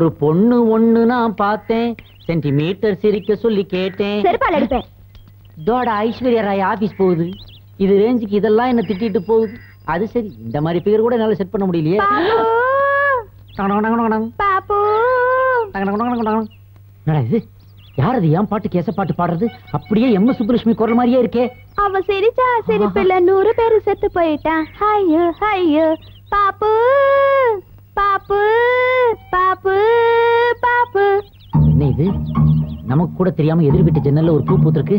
ஒரு பொண்ணு ஒண்ணு நான் பார்த்தேன், சென்டிமீட்டர் சிரிக்க சொல்லி கேட்டேன். செருப்பால் அடிப்பேன். இதோட ஐஸ்வர்யா ராய் ஆபீஸ் போகுது, இது ரேஞ்சுக்கு இதெல்லாம் என்ன திட்டிட்டு போகுது. அது சரி, இந்த மாதிரி பேர் கூட என்னால செட் பண்ண முடியலையே. இது யார்? அது ஏன் பாட்டு கேச பாட்டு பாடுறது? அப்படியே எம் சுப்புலட்சுமி குரல் மாதிரியே இருக்கே. அவ சிரிச்சா சிரிப்பில் 100 பேரு செத்து போயிட்டான். ஹையோ ஹையோ பாப்பு பாப்பு பாப்பு பாப்பு. என்ன இது? நமக்கு கூட தெரியாம எதிர் வீட்டு ஜன்னல்ல ஒரு பூ பூத்திருக்கு.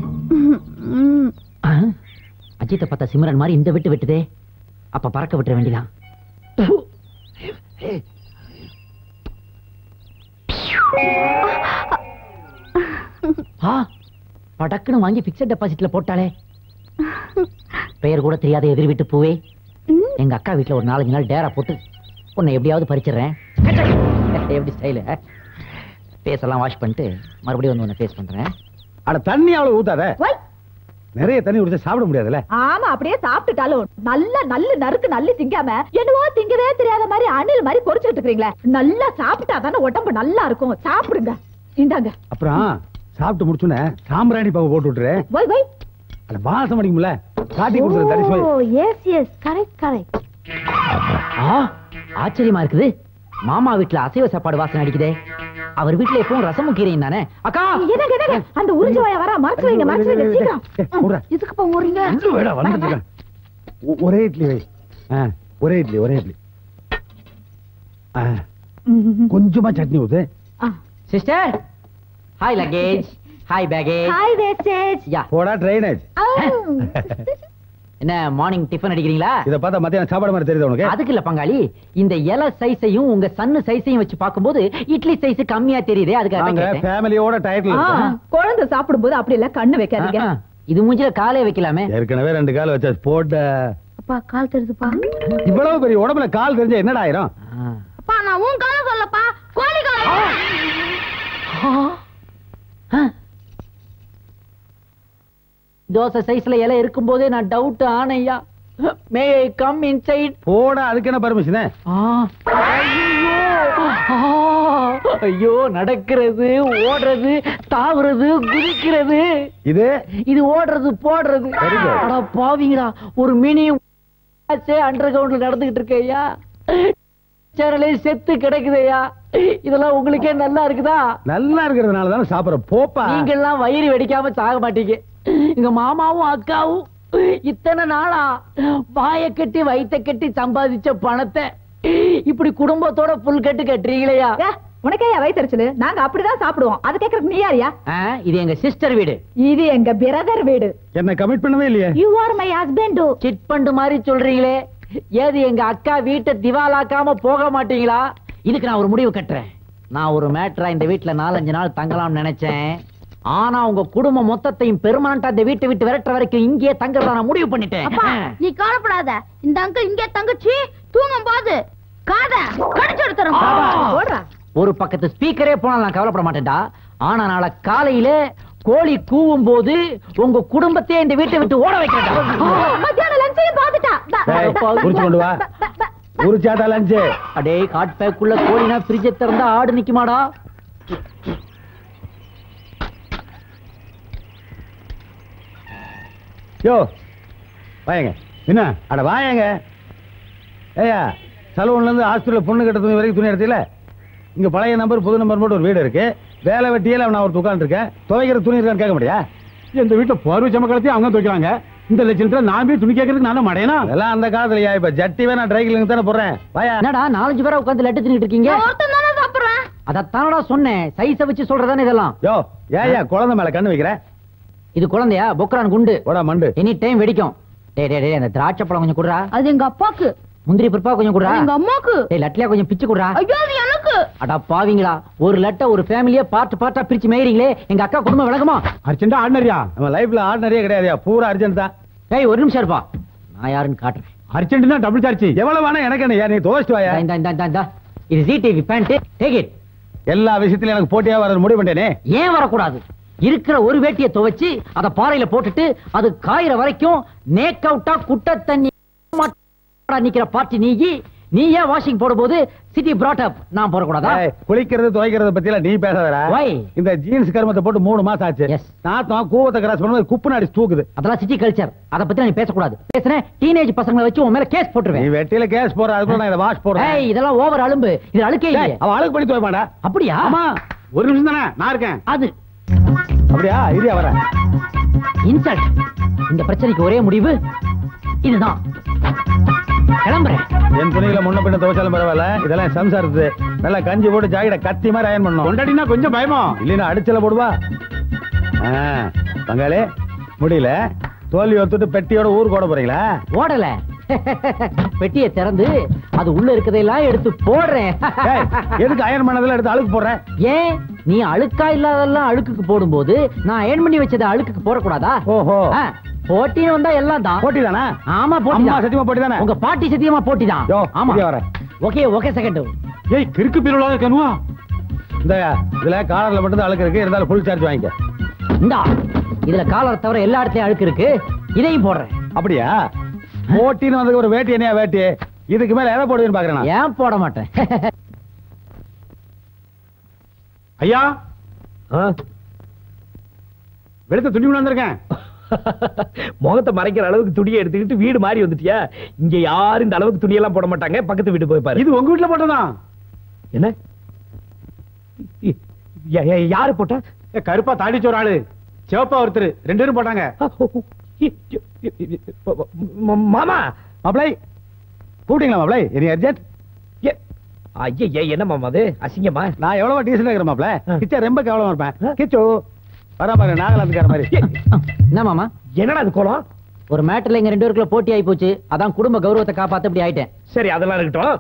அஜித்தை பார்த்தா சிம்ரன் மாதிரி இந்த விட்டு விட்டுதே. அப்ப பறக்க விட்டுற வேண்டியதான். படக்குன்னு வாங்கி பிக்சட் டெபாசிட்ல போட்டாலே. பெயர் கூட தெரியாத எதிர் வீட்டு பூவே, எங்க அக்கா வீட்டுல ஒரு 4-5 நாள் டேரா போட்டு உன்னை எப்படியாவது பறிச்சிடுறேன். எப்படி ஸ்டைல பேசலாம் வாஷ் பண்ணிட்டு மறுபடியும் வந்து உன்னை ஃபேஸ் பண்றேன். அட தண்ணி அவ்வளவு ஊத்தாத. நிறைய தண்ணி குடிச்சா சாப்பிட முடியாதுல்ல. ஆமா, அப்படியே சாப்பிட்டுட்டாலும் நல்ல நறுக்கு நல்ல திங்காம என்னவோ திங்கவே தெரியாத மாதிரி அணில் மாதிரி பொரிச்சுட்டு இருக்கீங்களே. நல்லா சாப்பிட்டா தானே உடம்பு நல்லா இருக்கும். சாப்பிடுங்க. இந்தாங்க. அப்புறம் சாப்பிட்டு முடிச்சுன சாம்பிராணி பாவு போட்டு விட்டுரு. வை வை. அட வாசம் அடிக்கும்ல, காட்டி கொடுத்துரு. That is why. Oh yes yes, correct correct. ஆச்சரியமா இருக்குது. மாமா வீட்டுல அசைவ சாப்பாடு வாசனை அடிக்குதே. அவர் வீட்டுல எப்பவும் ரசமும் கீரையும் தானே. அக்கா என்னங்க அந்த உறிஞ்சு வாய வர மறைச்சு வைங்க சீக்கிரம். இதுக்கு போ ஓறீங்க. வேடா வந்துட்டு. ஒரே இட்லி வை. ஒரே இட்லி. கொஞ்சமா சட்னி ஊத்து. Sister, hi luggage, hi package, hi wastage. யா போடா ட்ரைனேஜ். என்ன மார்னிங் டிஃபன் அடிக்கிறீங்களா? இத பார்த்தா மத்தியானம் சாப்பாடு மாதிரி தெரியுது உனக்கு? அதுக்கு இல்ல பங்காளி, இந்த இலை சைஸையும் உங்க சன்னு சைஸையும் வச்சு பாக்கும்போது இட்லி சைஸ் கம்மியா தெரியுதே. அதுக்காக கேட்டேன். ஃபேமிலியோட டயட்ல இருக்கோம். குழந்தை சாப்பிடும்போது அப்படி எல்லாம் கண்ணு வைக்காதீங்க. இது மூஞ்சில காலே வைக்கலாமே. ஏற்கனவே 2 கால் வச்சா போட. அப்பா கால் தெரியுதுப்பா. இவ்வளவு பெரிய உடம்புல கால் தெரிஞ்சா என்னடா ஆயிரும்? அப்பா நான் உன் கால சொல்லப்பா, கோழி கால். தோசை சைஸ்ல இலை இருக்கும் போதே நான் டவுட் ஆனையா. May I come inside? போடா, அதுக்கு என்ன பர்மிஷன்? ஐயோ, நடக்கிறது, ஓடுறது, தாவுறது, குதிக்கிறது. இது ஓடுறது போடுறது. அட பாவிங்களா, ஒரு மினியும் அண்டர் கிரவுண்ட்ல நடந்துகிட்டு இருக்கேயா. சேனலே செத்து கிடக்குதையா. இதெல்லாம் உங்களுக்கே நல்லா இருக்குதா? நல்லா இருக்கிறதுனால தானே சாப்பிடுற. போப்பா, நீங்க எல்லாம் வயிறு வெடிக்காம சாக மாட்டீங்க. எங்க மாமாவும் அக்காவும் இத்தனை நாளா வாய கட்டி வயிற்ற கட்டி சம்பாதிச்ச பணத்தை இப்படி குடும்பத்தோட புல் கட்டு கட்டுறீங்களா? உனக்கே வயிற்றுச்சலு. நாங்க அப்படிதான் சாப்பிடுவோம். அது கேக்குறதுக்கு நீ யாரியா? இது எங்க சிஸ்டர் வீடு. இது எங்க பிரதர் வீடு. என்ன கமிட் பண்ணவே இல்லையே. You are my husband. Chit fund மாதிரி சொல்றீங்களே. ஏது எங்க அக்கா வீட்டை திவாலாக்காம போக மாட்டீங்களா? இதுக்கு நான் ஒரு முடிவு கட்டுறேன். நான் ஒரு மேட்டரா இந்த வீட்டுல 4-5 நாள் தங்கலாம்னு நினைச்சேன். ஆனா உங்க குடும்பம் மொத்தத்தையும் பெர்மனண்டா இந்த வீட்டை விட்டு விரட்டுற வரைக்கும் இங்கே தங்கறத நான் முடிவு பண்ணிட்டேன். நீ கவலைப்படாத. இந்த அங்கிள் இங்கே தங்கச்சி தூங்கும் போது காதை கடிச்சு எடுத்துறோம். ஒரு பக்கத்து ஸ்பீக்கரே போனா நான் கவலைப்பட மாட்டேன்டா. ஆனா நாளை காலையில கோழி கூவும் போது உங்க குடும்பத்தையே இந்த வீட்டை விட்டு ஓட வைக்கிறேன். மத்தியான லஞ்சையும் பாத்துட்டா. கொண்டு வா. ஒரு சாட்டா லஞ்ச். அடே, ஹாட் பேக்குள்ள கோழினா ஃப்ரிட்ஜ் திறந்தா ஆடு நிக்குமாடா? யோ வாயங்க. என்ன அட வாயங்க. ஏயா, சலூன்ல இருந்து ஹாஸ்பிட்டல் பொண்ணு கட்ட துணி வரைக்கும் துணி எடுத்தீல. இங்க பழைய நம்பர் புது நம்பர் போட்டு ஒரு வீடு இருக்கு. வேலை வெட்டியில நான் ஒரு உட்கார்ந்து இருக்கேன். துவைக்கிற துணி இருக்கான்னு கேட்க முடியா? இந்த வீட்டை பார்வை சமக்காலத்தையும் அவங்க துவைக்கிறாங்க. இந்த லட்சத்துல நான் போய் துணி கேட்கறதுக்கு நானும் மடையனா? எல்லாம் அந்த காலத்துலயா. இப்ப ஜட்டிவே நான் ட்ரை கிளீனிங் தானே போடுறேன். வாயா. என்னடா 4-5 பேரா உட்கார்ந்து லட்டு தின்னுட்டு இருக்கீங்க? அதத்தானடா சொன்னேன், சைஸ வச்சு சொல்றதானே இதெல்லாம். யோ ஏயா குழந்தை மேல கண்ணு வைக்கிற? இது குழந்தையா? பொக்ரான் குண்டு. போடா மண்டு. எனி டைம் வெடிக்கும். டேய் டேய் டேய், அந்த திராட்சை பழம் கொஞ்சம் குடுறா. அது எங்க அப்பாக்கு. முந்திரி பருப்பா கொஞ்சம் குடுறா. எங்க அம்மாக்கு. டேய் லட்லியா கொஞ்சம் பிச்சு குடுறா. ஐயோ அது எனக்கு. அட பாவிங்களா, ஒரு லட்ட ஒரு ஃபேமிலியே பார்ட்டா பிரிச்சு மேயறீங்களே. எங்க அக்கா குடும்பம் விளக்குமா? அர்ஜென்ட்டா ஆர்டினரியா? நம்ம லைஃப்ல ஆர்டினரியே கிடையாதுயா, பூரா அர்ஜென்ட் தான். டேய் ஒரு நிமிஷம் இருப்பா, நான் யாருன்னு காட்டுறேன். அர்ஜென்ட்னா டபுள் சார்ஜ். எவ்வளவு வேணா எனக்கு என்ன, நீ தோஸ்ட் வாயா. இந்த இது ஜிடிவி பேண்ட். Take it. எல்லா விஷயத்திலும் எனக்கு போட்டியா வர முடிவு பண்ணிட்டேனே. ஏன் வரக்கூடாது? இருக்கிற ஒரு வேட்டியை துவைச்சு அத பாறையில போட்டுட்டு அது காயிற வரைக்கும் நேக் அவுட்டா குட்ட தண்ணி நிக்கிற பார்ட்டி நீ. நீ ஏன் வாஷிங் போடும்போது சிட்டி brought up நான் போடக்கூடாதா? குளிக்கிறது துவைக்கிறத பத்தி நீ பேசாதடா. இந்த ஜீன்ஸ் கர்மத்தை போட்டு 3 மாசம் ஆச்சு. நாத்தம் கூவத்தை கிராஸ் பண்ணும்போது குப்பு நாடி தூக்குது. அதெல்லாம் சிட்டி கல்ச்சர். அத பத்தி நீ பேசக்கூடாது. பேசுறேன் டீனேஜ் பசங்களை வச்சு உன் மேல கேஸ் போட்டுருவேன். நீ வெட்டில கேஸ் போற அதுக்குள்ள நான் இத வாஷ் போடுறேன். இதெல்லாம் ஓவர் அலும்பு. இது அழுக்கே இல்ல. அவ அழுக்கு பண்ணி துவைப்பாடா. அப்படியா? ஆமா. ஒரு நிமிஷம் தானே நான் இருக்கேன். அது அப்படியா? இரியா வரேன். இன்சல்ட். இந்த பிரச்சனைக்கு ஒரே முடிவு இதுதான். கிளம்புறேன். என் துணிகளை முன்ன பின்ன துவைச்சாலும் பரவாயில்ல. இதெல்லாம் சம்சாரத்து. நல்லா கஞ்சி போட்டு ஜாக்கெட்டை கத்தி மாதிரி அயன் பண்ணணும். கொண்டாடினா கொஞ்சம் பயமா இல்லைன்னா அடிச்சல போடுவா. பங்காளி முடியல. தோல்வி ஒத்துட்டு பெட்டியோட ஊருக்கு ஓட போறீங்களா? ஓடல. பெட்டியை திறந்து அது உள்ள இருக்கதெல்லாம் எடுத்து போடுறேன். எதுக்கு அயன் பண்ணதெல்லாம் எடுத்து அழுக்கு போடுறேன்? ஏன் நீ அழுக்கா இல்லாதெல்லாம் அழுக்குக்கு போடும்போது நான் அயன் பண்ணி வச்சதை அழுக்குக்கு போடக்கூடாதா? ஓஹோ. போட்டின்னு வந்தா எல்லாம் தான். போட்டி தானா? ஆமா போட்டி. சத்தியமா போட்டி தானே? உங்க பாட்டி சத்தியமா போட்டி தான். ஆமா வரேன். Okay okay second. ஏய் கிறுக்கு பீரோல கனுவா. இந்த இதுல காலர்ல மட்டும் அழுக்கு இருக்கு. இருந்தாலும் ஃபுல் சார்ஜ் வாங்கிக்க. இந்தா இதுல காலர் தவிர எல்லா இடத்துலயும் அழுக்கு இருக்கு. இதையும் போடுறேன். அப்படியா? போட்டின்னு வந்து ஒரு வேட்டி என்னையா வேட்டி? இதுக்கு மேல எதை போடுவேன்னு பாக்குறேன். ஏன் போட மாட்டேன்? ஐயா வெளுத்த துணி வந்திருக்கேன். முகத்தை மறைக்கிற அளவுக்கு துணியை எடுத்துக்கிட்டு வீடு மாறி வந்துட்டியா? இங்க யாரும் இந்த அளவுக்கு துணியெல்லாம் போட மாட்டாங்க. பக்கத்து வீட்டு போய் பாரு. இது உங்க வீட்டுல போட்டதான். என்ன யாரு போட்டா? கருப்பா தாடிச்ச ஒரு ஆளு, சிவப்பா ஒருத்தர், 2 பேரும் போட்டாங்க. மாமா மாப்ளை கூப்பிட்டீங்களா? மாப்ளை என்ன அர்ஜென்ட்? ஐயா என்ன மாமா அது அசிங்கமா? நான் எவ்வளவு டீசெண்டா இருக்கிறேன் மாப்ளை. கிச்சா ரொம்ப கேவலமா இருப்பேன். கிச்சு பரவாயில்ல நாகலாந்துக்கார மாதிரி. என்ன மாமா என்னடா அது கோலம்? ஒரு மேட்டர்ல எங்க 2 பேருக்குள்ள போட்டி ஆயி போச்சு. அதான் குடும்ப கௌரவத்தை காப்பாத்த இப்படி ஆயிட்டேன். சரி அதெல்லாம் இருக்கட்டும்.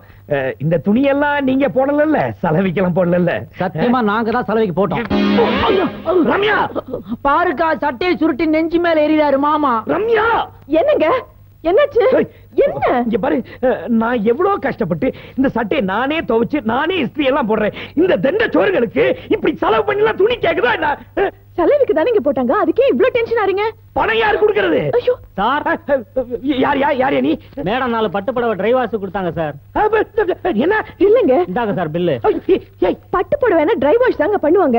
இந்த துணியெல்லாம் நீங்க போடல, சலவைக்கெல்லாம் போடல. சத்தியமா நாங்க தான் சலவைக்கு போட்டோம். ரம்யா பாருக்கா சட்டையை சுருட்டி நெஞ்சு மேல எறிறாரு மாமா. ரம்யா என்னங்க என்னாச்சு? என்ன இங்க பாரு, நான் எவ்வளவு கஷ்டப்பட்டு இந்த சட்டையை நானே துவைச்சு நானே இஸ்திரி எல்லாம் போடுறேன். இந்த தண்ட சோறுகளுக்கு இப்படி செலவு பண்ணலாம் துணி கேக்குதா என்ன? செலவுக்கு தானே இங்க போட்டாங்க. அதுக்கே இவ்ளோ டென்ஷன் ஆறீங்க? பணம் யாரு கொடுக்கிறது? ஐயோ சார் யார் நீ? மேடம் 4 பட்டு புடவை டிரைவர்ஸ் கொடுத்தாங்க சார். என்ன? இல்லங்க இந்தாங்க சார் பில்லு. பட்டு புடவைனா டிரைவர்ஸ் தாங்க பண்ணுவாங்க.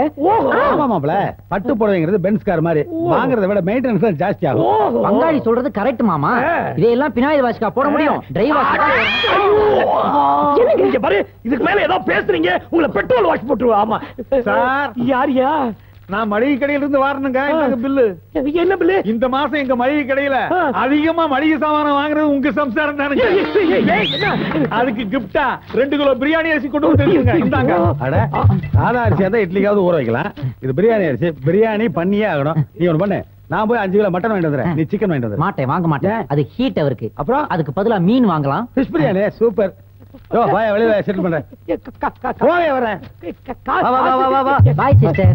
ஆமா மாப்ள. பட்டு புடவைங்கிறது பென்ஸ் கார் மாதிரி. வாங்குறத விட மெயின்டெனன்ஸ் தான் ஜாஸ்தி ஆகும். பங்காளி சொல்றது கரெக்ட் மாமா. இதெல்லாம் பினாயில் வாஷ்கா போட முடியும். டிரைவர்ஸ் என்னங்க இங்க பாரு, இதுக்கு மேல ஏதோ பேசுறீங்க உங்களை பெட்ரோல் வாஷ் போட்டுருவா. ஆமா சார் யாரியா? நான் மளிகை கடையில இருந்து வாரணுங்க. இந்த பில்லு என்ன பில்லு? இந்த மாசம் எங்க மளிகை கடையில அதிகமா மளிகை சாமானம் வாங்குறது உங்க சம்சாரம் தானுங்க. அதுக்கு கிஃப்டா 2 கிலோ பிரியாணி அரிசி கொண்டு வந்துருக்கீங்க. இந்தாங்க. அட சாதா அரிசியா தான் இட்லிக்காவது ஊற வைக்கலாம். இது பிரியாணி அரிசி. பிரியாணி பண்ணியே ஆகணும். நீ ஒண்ணு பண்ணு, நான் போய் 5 கிலோ மட்டன் வாங்கிட்டு வந்துறேன். நீ சிக்கன் வாங்கிட்டு வந்துரு. மாட்டேன் வாங்க மாட்டேன். அது ஹீட் அவருக்கு. அப்புறம் அதுக்கு பதிலா மீன் வாங்கலாம். Fish biryani super. யோ பாய் வெளிய செட்டில் பண்றேன். போய் வரேன். வா பாய் சிஸ்டர்.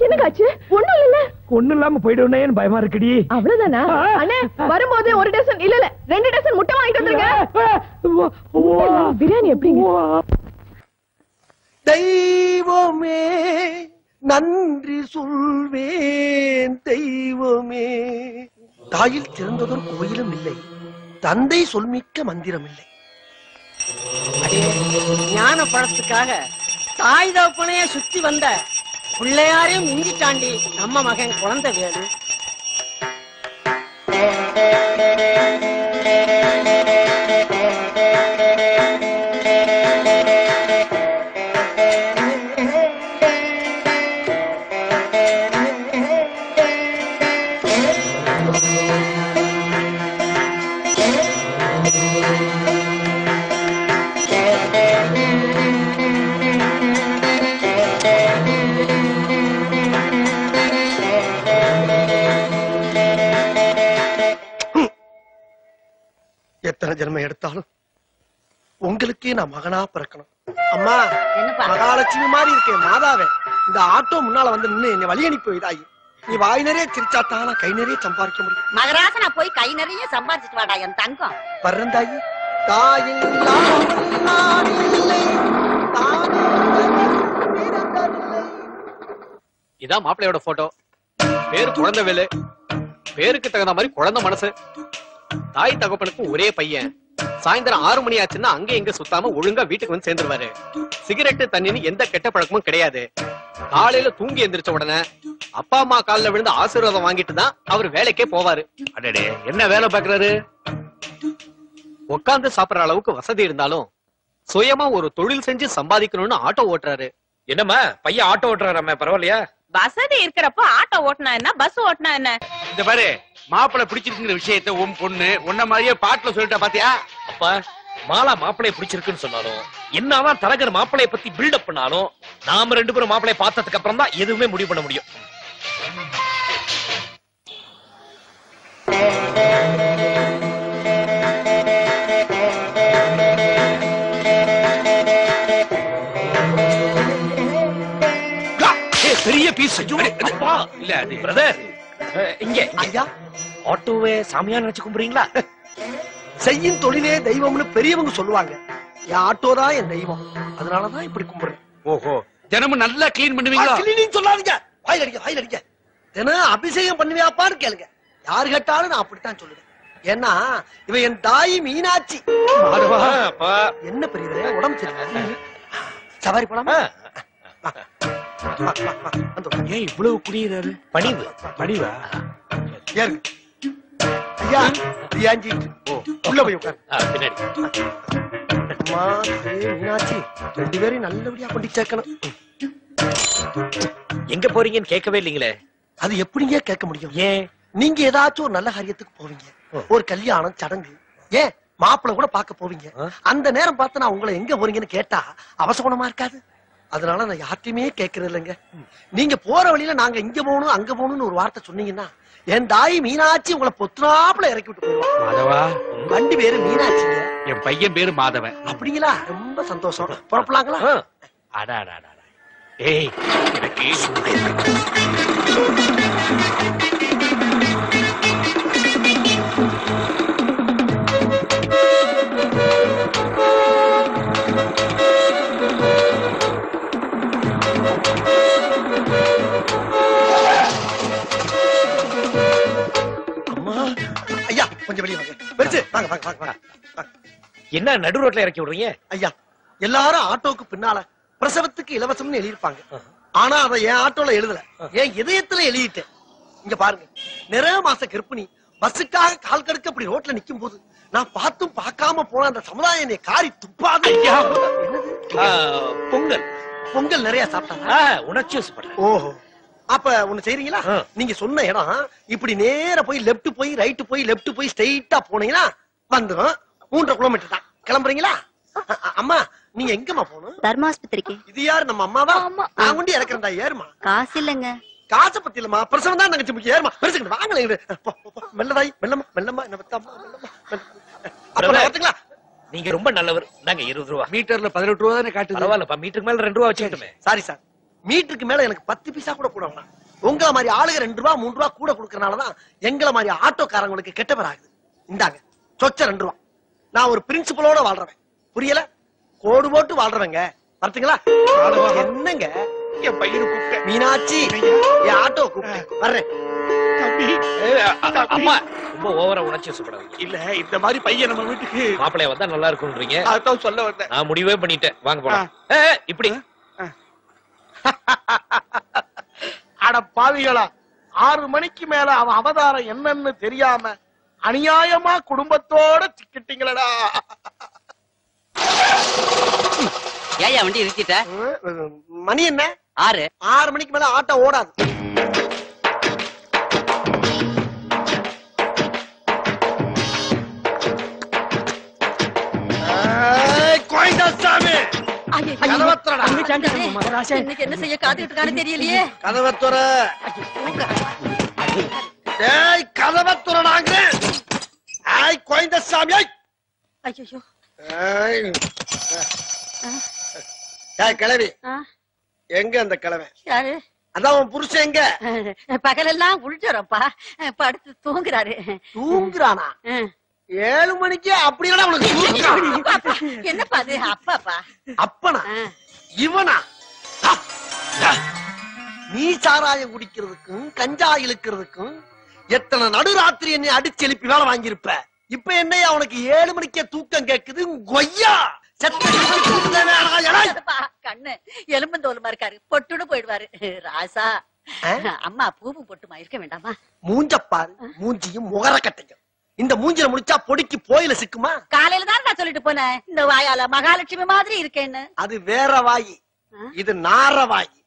என்னகாச்சு? ஒண்ணும் இல்ல. ஒண்ணும் இல்லாம போய்டுவேன்னு பயமா இருக்குடி. அவ்வளவுதானா? அண்ணே வரும்போது 1 டசன் இல்ல 2 டசன் முட்டை வாங்கிட்டு வந்துருங்க. பிரியாணி எப்படிங்க? தெய்வமே நன்றி சொல்வேன். தெய்வமே தாயில் சிறந்ததொரு கோயிலும் இல்லை, தந்தை சொல்மிக்க மந்திரம் இல்லை. ஞான பழத்துக்காக தாய் தகப்பனைய சுத்தி வந்த பிள்ளையாரையும் மிஞ்சிட்டாண்டி நம்ம மகன் குழந்தை வேலு. எத்தனை ஜென்மம் எடுத்தாலும் உங்களுக்கே நான் மகனா பிறக்கணும். அம்மா மகாலட்சுமி மாதிரி இருக்கேன் மாதாவே. இந்த ஆட்டோ முன்னால வந்து நின்னு என்னை வழி அனுப்பி வைதாயி. நீ வாய் நிறைய சிரிச்சாத்தான் கை நிறைய சம்பாதிக்க முடியும். மகராசனா போய் கை நிறைய சம்பாதிச்சுட்டு வாடா என் தங்கம். வர்றந்தாயி தாயின் இதான் மாப்பிள்ளையோட போட்டோ. பேரு குழந்தைவேலு. பேருக்கு தகுந்த மாதிரி குழந்தை மனசு. தாய் தகப்பனுக்கு ஒரே பையன். சாயந்தரம் 6 மணி ஆச்சுன்னா அங்க எங்க சுத்தாம ஒழுங்கா வீட்டுக்கு வந்து சேர்ந்துருவாரு. சிகரெட்டு தண்ணின்னு எந்த கெட்ட பழக்கமும் கிடையாது. காலையில தூங்கி எந்திரிச்ச உடனே அப்பா அம்மா காலில் விழுந்து ஆசீர்வாதம் வாங்கிட்டு தான் அவர் வேலைக்கே போவாரு. அடடே, என்ன வேலை பாக்குறாரு? உட்கார்ந்து சாப்பிடுற அளவுக்கு வசதி இருந்தாலும் சுயமா ஒரு தொழில் செஞ்சு சம்பாதிக்கணும்னு ஆட்டோ ஓட்டுறாரு. என்னம்மா பையன் ஆட்டோ ஓட்டுறாராம, பரவாயில்லையா? வசதி இருக்கிறப்ப ஆட்டோ ஓட்டினா என்ன, பஸ் ஓட்டினா என்ன? இந்த பாரு, மாப்பிள்ளை பிடிச்சிருக்குங்கிற விஷயத்த உன் பொண்ணு உன்ன மாதிரியே பாட்டுல சொல்லிட்டா பாத்தியா? அப்பா, மாலா மாப்பிளைய பிடிச்சிருக்குன்னு சொன்னாலும் என்னதான் தரகர் மாப்பிளைய பத்தி பில்டப் பண்ணாலும் நாம 2 பேரும் மாப்பிளைய பார்த்ததுக்கு அப்புறம் தான் எதுவுமே முடிவு பண்ண முடியும். பெரிய பீஸ். இல்ல அது பிரதர், இங்க ஐயா, ஆட்டோவே சாமியா நினைச்சு கும்பிடுறீங்களா? செய்யும் தொழிலே தெய்வம்னு பெரியவங்க சொல்லுவாங்க. என் ஆட்டோ தான் என் தெய்வம், அதனாலதான் இப்படி கும்பிடுறேன். ஓஹோ, தினமும் நல்லா கிளீன் பண்ணுவீங்களா? கிளீனிங் சொல்லாதீங்க, வாயில் அடிக்க. தினம் அபிஷேகம் பண்ணுவியாப்பான்னு கேளுங்க. யாரு கேட்டாலும் நான் அப்படித்தான் சொல்லுவேன். ஏன்னா இவ என் தாய் மீனாட்சி. என்ன பெரியவரே, உடம்பு சரியில்லை, சவாரி போலாமா? ஏன் இவ்வளவு குடியிறாரு? பணிவா? ஏறுங்க ஐயா, ஏஞ்சிட்டு உள்ள போய் உட்காரு. பின்னாடி அம்மா, மீனாட்சி 2 பேரையும் நல்லபடியா கொண்டு சேர்க்கணும். எங்க போறீங்கன்னு கேட்கவே இல்லீங்களே. அது எப்படிங்க கேட்க முடியும்? ஏன்? நீங்க ஏதாச்சும் ஒரு நல்ல காரியத்துக்கு போவீங்க, ஒரு கல்யாணம் சடங்கு, ஏன் மாப்பிள்ளை கூட பார்க்க போவீங்க. அந்த நேரம் பார்த்து நான் உங்களை எங்க போறீங்கன்னு கேட்டா அவசகுணமா இருக்காது. அதனால நான் யார்ட்டையுமே கேட்கறது இல்லைங்க. நீங்க போற வழியில நாங்க இங்க போகணும் அங்க போகணும்னு ஒரு வார்த்தை சொன்னீங்கன்னா என் தாய் மீனாட்சி உங்களை பொத்துனாப்புல இறக்கி விட்டு போயிடுவான். மாதவா, வண்டி பேரு மீனாட்சிங்க. என் பையன் பேரு மாதவன். அப்படிங்களா? ரொம்ப சந்தோஷம். புறப்படலாங்களா? ஏய், எனக்கு ஐயா, கொஞ்சம் வெளியே வாங்க. பெருசு, வாங்க வாங்க வாங்க வாங்க. என்ன நடு ரோட்ல இறக்கி விடுறீங்க? ஐயா, எல்லாரும் ஆட்டோக்கு பின்னால பிரசவத்துக்கு இலவசம்னு எழுதியிருப்பாங்க. ஆனா அதை என் ஆட்டோல எழுதல, என் இதயத்துல எழுதிட்டேன். இங்க பாருங்க, நிறைய மாச கர்ப்பிணி பஸ்ஸுக்காக கால் கடுக்க அப்படி ரோட்ல நிக்கும் போது நான் பார்த்தும் பார்க்காம போன அந்த சமுதாயம் என்னை காரி துப்பாது. பொங்கல் பொங்கல் நிறைய சாப்பிட்டாங்க. உணர்ச்சி வசப்படுறேன். ஓஹோ, அப்ப ஒண்ணு செய்றீங்களா? நீங்க சொன்ன இடம் இப்படி நேர போய் லெப்ட் போய் ரைட் போய் லெப்ட் போய் ஸ்ட்ரைட்டா போனீங்கன்னா வந்துரும். 3.5 கிலோமீட்டர் தான். கிளம்புறீங்களா? அம்மா, நீங்க எங்கம்மா போகணும்? தர்மாஸ்பத்திரிக்கு. இது யாரு, நம்ம அம்மாவா? நான் கொண்டு இறக்குறேன்டா, ஏறுமா. காசு இல்லங்க. காசை பத்தி இல்லம்மா, பிரசவம் தான் தங்கச்சி முக்கியம். ஏறுமா, பெருசுக்கு வாங்கல. மெல்லதாய், மெல்லமா மெல்லமா, என்ன பத்தாமா மெல்லமா. அப்ப பாத்தீங்களா, நீங்க ரொம்ப நல்லவர். நாங்க 20 ரூபா. மீட்டர்ல 18 ரூபா தானே காட்டுது. பரவாயில்லப்பா, மீட்டருக்கு மேல 2 ரூபா வச்சுக்கிட்டுமே. சாரி சார், மீட்டருக்கு மேல எனக்கு 10 பைசா கூட போடுவாங்க. உங்கள மாதிரி ஆளுங்க 2 ரூபா 3 ரூபா கூட கொடுக்கறனாலதான் எங்கள மாதிரி ஆட்டோக்காரங்களுக்கு கெட்ட பேர் ஆகுது. இந்தாங்க சொச்ச 2 ரூபா. நான் ஒரு பிரின்சிபலோட வாழ்றவன், புரியல? கோடு போட்டு வாழ்றவங்க. பார்த்தீங்களா? என்னங்க, என் பையனை கூப்பிட்டேன். மீனாட்சி, என் ஆட்டோ கூப்பிட்டேன், வர்றேன். அம்மா, ரொம்ப ஓவரா உணர்ச்சி வசப்படாதீங்க. இல்ல, இந்த மாதிரி பையன் நம்ம வீட்டுக்கு மாப்பிளைய வந்தா நல்லா இருக்கும்ன்றீங்க. அதான் சொல்ல வந்தேன். நான் முடிவே பண்ணிட்டேன். வாங்க போலாம். இப்படி அட பாவிகளா, 6 மணிக்கு மேல அவன் அவதாரம் என்னன்னு தெரியாம அநியாயமா குடும்பத்தோட சிக்கிட்டீங்களடா. ஏயா வண்டி நிறுத்திட்ட? மணி என்ன? 6. 6 மணிக்கு மேல ஆட்டோ ஓடாது. என்ன செய்ய காத்துக்கிட்டு இருக்கான்னு தெரியலையே. கதவத்துற கதவத்துறாங்க. கோயந்தசாமி, ஐயோ கிளவி எங்க? அந்த கிழமை யாரு? அதான் உன் புருஷன் எங்க? பகலெல்லாம் உள்ஜரப்பா, படுத்து தூங்குறாரு. தூங்குறானா? 7 மணிக்கு அப்படி என்னப்பா அது? அப்பாப்பா? அப்பனா இவனா? நீ சாராயம் குடிக்கிறதுக்கும் கஞ்சா இழுக்கிறதுக்கும் எத்தனை நடுராத்திரி என்னை அடிச்சு எழுப்பி வேலை வாங்கியிருப்ப. இப்ப என்னையா உனக்கு 7 மணிக்கே தூக்கம் கேக்குது கொய்யா கண்ணு எலும்பந்தோலுமா இருக்காரு பொட்டுன்னு போயிடுவாரு ராசா அம்மா பூவு பொட்டுமா இருக்க வேண்டாமா மூஞ்சப்பாரு மூஞ்சியும் முகரக்கட்டையும் இந்த மூஞ்சில முடிச்சா பொடிக்கு போயில சிக்குமா காலையில தான் நான் சொல்லிட்டு போனேன் இந்த வாயால மகாலட்சுமி மாதிரி இருக்கேன்னு அது வேற வாயி இது நார வாயி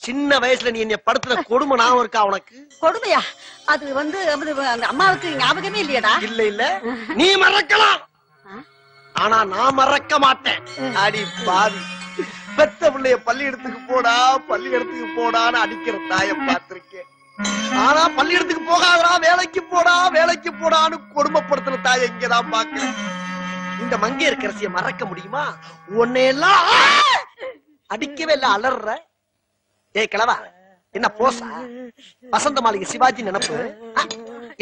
சின்ன வயசுல நீ என்ன படுத்துல கொடுமை ஞாபகம் இருக்கா உனக்கு கொடுமையா அது வந்து அந்த அம்மாவுக்கு ஞாபகமே இல்லையடா இல்ல இல்ல நீ மறக்கலாம் ஆனா நான் மறக்க மாட்டேன் அடி பாவி பெத்த பிள்ளைய பள்ளியிடத்துக்கு போடான்னு அடிக்கிற தாய பார்த்திருக்கேன் ஆனா பள்ளியிடத்துக்கு போகாதடா வேலைக்கு போடான்னு கொடுமைப்படுத்துற தாய இங்கதான் பாக்குறேன் இந்த மங்கையர்க்கரசியை மறக்க முடியுமா உன்னையெல்லாம் அடிக்கவே இல்ல அலற ஏய் கிழவா என்ன போசா வசந்த மாளிகை சிவாஜி நினைப்பு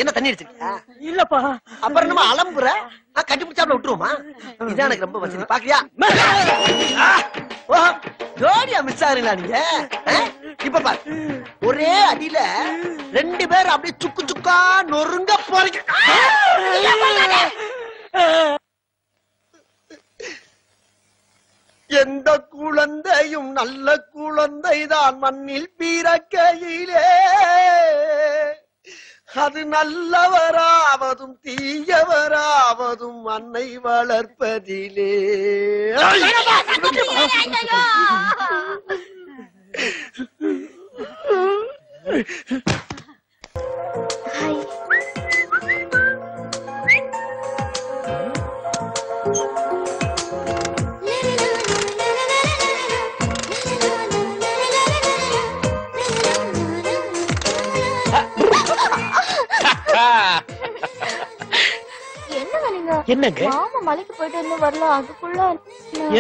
என்ன தண்ணி அடிச்சிருக்கியா இல்லப்பா அப்புறம் நம்ம அலம்புற கட்டிப்பிடிச்சாப்ல விட்டுருவோமா இதான் எனக்கு ரொம்ப வசதி பாக்குறியா ஜோடியா மிஸ் ஆகுறீங்களா நீங்க இப்ப பாரு ஒரே அடியில 2 பேர் அப்படியே சுக்கு சுக்கா நொறுங்க போறீங்க எந்த குழந்தையும் நல்ல குழந்தைதான் மண்ணில் பிறக்கையிலே அது நல்லவராவதும் தீயவராவதும் அன்னை வளர்ப்பதிலே என்னங்க மாமா மலைக்கு போயிட்டு இன்னும் வரல அதுக்குள்ள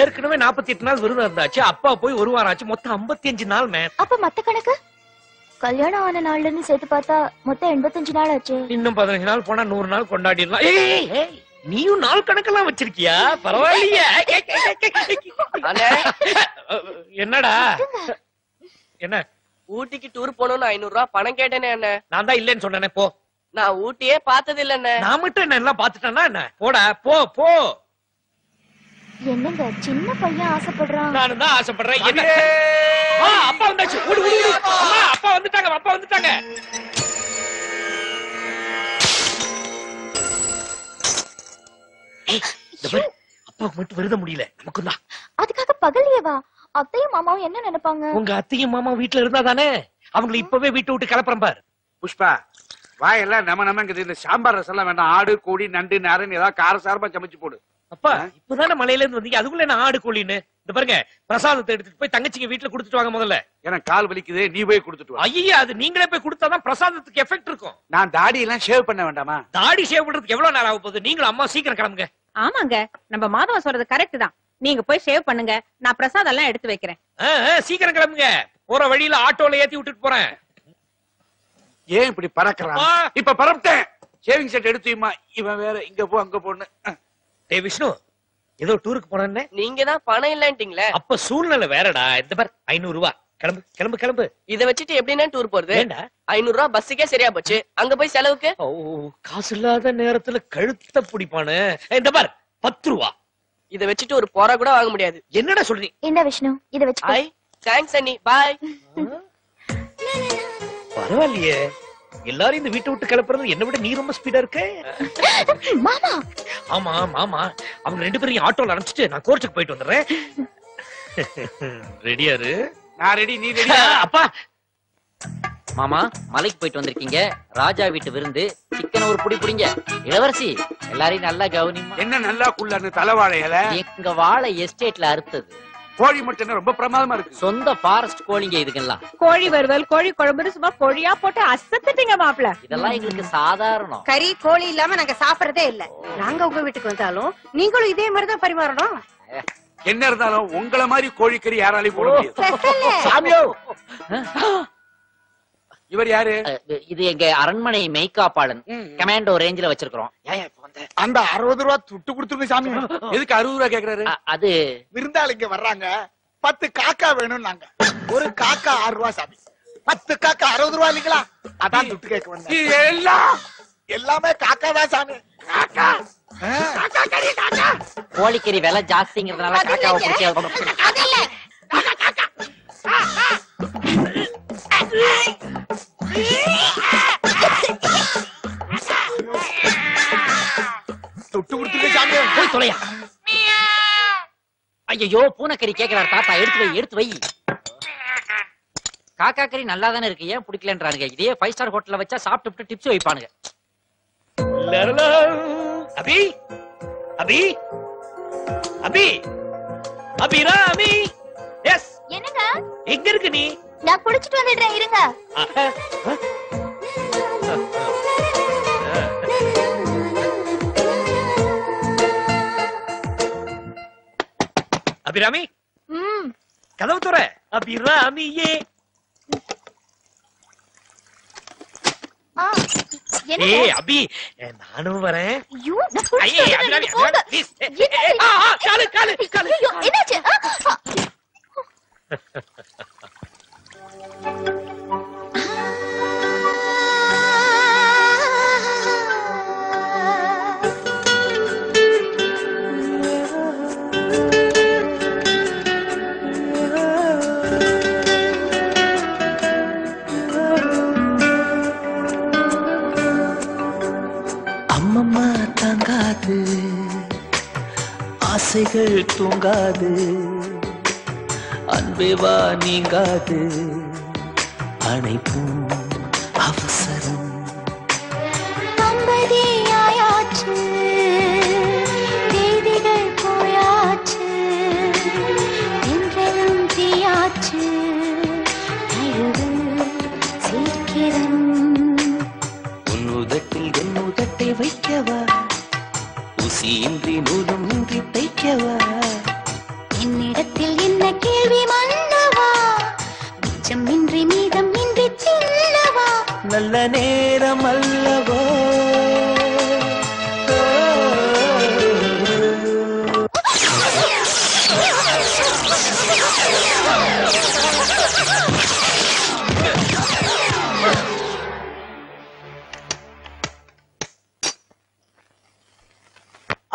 ஏற்கனவே 48 நாள் விருதம் இருந்தாச்சு அப்பா போய் ஒரு வாரம் ஆச்சு மொத்தம் 55 நாள் மேம் அப்ப மத்த கணக்கு கல்யாணம் ஆன நாள்ல இருந்து சேர்த்து பார்த்தா மொத்தம் 85 நாள் ஆச்சு இன்னும் 15 நாள் போனா 100 நாள் கொண்டாடிடலாம் நீயும் நாள் கணக்கெல்லாம் வச்சிருக்கியா பரவாயில்லையே என்னடா என்ன ஊட்டிக்கு டூர் போகணும்னு 500 ரூபாய் பணம் கேட்டேனே என்ன நான் தான் இல்லன்னு சொன்னேனே போ நான் ஊட்டியே பார்த்தது இல்ல நான் மட்டும் என்ன எல்லாம் பாத்துட்டேன்னா என்ன போடா போ போ என்னங்க சின்ன பையன் ஆசைப்படுறான் நானும் தான் ஆசைப்படுறேன் என்ன அப்பா வந்தாச்சு ஓடு ஓடு அம்மா அப்பா வந்துட்டாங்க அப்பாவுக்கு மட்டும் விருத முடியல நமக்கு தான் அதுக்காக பகல்லையேவா அத்தையும் மாமாவும் என்ன நினைப்பாங்க உங்க அத்தையும் மாமா வீட்டுல இருந்தா தானே அவங்களை இப்பவே வீட்டை விட்டு கிளப்புறேன் பாரு புஷ்பா வாயெல்லாம் நமங்குது இந்த சாம்பார் ரசம் எல்லாம் வேண்டாம் ஆடு கோழி நண்டு நாருன்னு ஏதாவது காரசாரமா சமைச்சு போடு அப்பா இப்பதானே மலையில இருந்து வந்தீங்க அதுக்குள்ள என்ன ஆடு கோழின்னு இந்த பாருங்க பிரசாதத்தை எடுத்துட்டு போய் தங்கச்சிங்க வீட்டுல குடுத்துட்டு வாங்க முதல்ல எனக்கு கால் வலிக்குது நீ போய் குடுத்துட்டு வா ஐயா அது நீங்களே போய் கொடுத்தாதான் பிரசாதத்துக்கு எஃபெக்ட் இருக்கும் நான் தாடி எல்லாம் ஷேவ் பண்ண வேண்டாமா தாடி ஷேவ் பண்றதுக்கு எவ்வளவு நேரம் ஆக போகுது நீங்களும் அம்மா சீக்கிரம் கிளம்புங்க ஆமாங்க நம்ம மாதவன் சொல்றது கரெக்ட் தான் நீங்க போய் ஷேவ் பண்ணுங்க நான் பிரசாதம் எல்லாம் எடுத்து வைக்கிறேன் சீக்கிரம் கிளம்புங்க போற வழியில ஆட்டோல ஏத்தி விட்டுட்டு போறேன் ஏன் இப்படி பறக்கிறான் இப்ப பறப்பட்டேன் ஷேவிங் செட் எடுத்துமா இவன் வேற இங்க போ அங்க போன்னு டேய் விஷ்ணு ஏதோ டூருக்கு போனேன்னு நீங்க தான் பணம் இல்லன்ட்டீங்களே அப்ப சூழ்நிலை வேறடா இந்த பார் 500 ரூபாய் கிளம்பு கிளம்பு கிளம்பு இத வச்சுட்டு எப்படின்னா டூர் போறது ஏண்டா 500 ரூபாய் பஸ்ஸுக்கே சரியா போச்சு அங்க போய் செலவுக்கு காசு இல்லாத நேரத்துல கழுத்த பிடிப்பானு இந்த பார் 10 ரூபாய் இத வச்சுட்டு ஒரு போரா கூட வாங்க முடியாது என்னடா சொல்றீங்க என்ன விஷ்ணு இத வச்சு ஹாய் தேங்க்ஸ் அண்ணி பை பரவாயில்லையே எல்லாரும் இந்த வீட்டை விட்டு கிளப்புறது என்ன விட நீ ரொம்ப ஸ்பீடா இருக்க மாமா ஆமா மாமா அவங்க 2 பேரையும் ஆட்டோல அனுப்பிச்சிட்டு நான் கோர்ச்சுக்கு போயிட்டு வந்துடுறேன் ரெடியாரு நான் ரெடி நீ ரெடி அப்பா மாமா மலைக்கு போயிட்டு வந்திருக்கீங்க ராஜா வீட்டு விருந்து சிக்கன் ஒரு புடி புடிங்க இளவரசி எல்லாரையும் நல்லா கவனிமா என்ன நல்லா குள்ளன்னு தலைவாழையில எங்க வாழை எஸ்டேட்ல அறுத்தது கோழி மட்டும் ரொம்ப பிரமாதமா இருக்கு சொந்த ஃபாரஸ்ட் கோழிங்க இதுக்கெல்லாம் கோழி வறுவல் கோழி குழம்புன்னு சும்மா கோழியா போட்டு அசத்துட்டீங்க மாப்பிள இதெல்லாம் எங்களுக்கு சாதாரணம் கறி கோழி இல்லாம நாங்க சாப்பிடறதே இல்ல நாங்க உங்க வீட்டுக்கு வந்தாலும் நீங்களும் இதே மாதிரிதான் பரிமாறணும் என்ன இருந்தாலும் உங்கள மாதிரி கோழிக்கறி யாராலையும் போட முடியாது சாமியோ இவர் யாரு இது எங்க அரண்மனை மெய்காப்பாளன் கமாண்டோ ரேஞ்சில வச்சிருக்கிறோம் அந்த 60 ரூபாய் துட்டு கொடுத்துருங்க சாமி எதுக்கு 60 ரூபாய் கேக்குறாரு அது விருந்தாளிங்க வர்றாங்க 10 காக்கா வேணும் நாங்க ஒரு காக்கா 6 ரூபாய் சாமி 10 காக்கா 60 ரூபாய் இல்லீங்களா அதான் துட்டு கேட்க வந்தேன் எல்லாம் எல்லாமே காக்கா தான் சாமி. காக்கா காக்கா கறி காக்கா. கோழிக்கறி விலை ஜாஸ்திங்கிறதுனால காக்காவை பிடிச்சி தொட்டு கொடுத்துருக்க சாமி. போய் தொலையா. ஐயோ பூனைக்கறி கேக்குறாரு தாத்தா. எடுத்து வை. காக்கா கறி நல்லா தானே இருக்கு, ஏன் பிடிக்கலன்றானுங்க. இதே 5 ஸ்டார் ஹோட்டல்ல வச்சா சாப்பிட்டு டிப்ஸ் வைப்பானுங்க. அபி அபி அபி அபிராமி. எஸ் என்னங்க? எங்க இருக்கு நீ? நான் குடிச்சிட்டு வந்துடுறேன், இருங்க. அபிராமி கதவு துற. அபிராமியே. ஏய் அபி நானும் வரேன். அம்மம்மா தாங்காது, ஆசைகள் தூங்காது, அன்பே வா நீங்காது, அணைப்பும் அவசரம். தம்பதியாயாச்சு, தேதிகள் போயாச்சு, என்றெல்லாம் தீயாச்சு, அழுது சீக்கிரம். உன் உதட்டில் என் உதட்டை வைக்கவா, ஊசியின்றி நூலும் இன்றி தைக்கவா, என்னிடத்தில் என்ன கேள்வி மன்னவா, மிச்சம் இன்றி மீதம் இன்றி தின்னவா. நல்ல நேரம் அல்லவோ.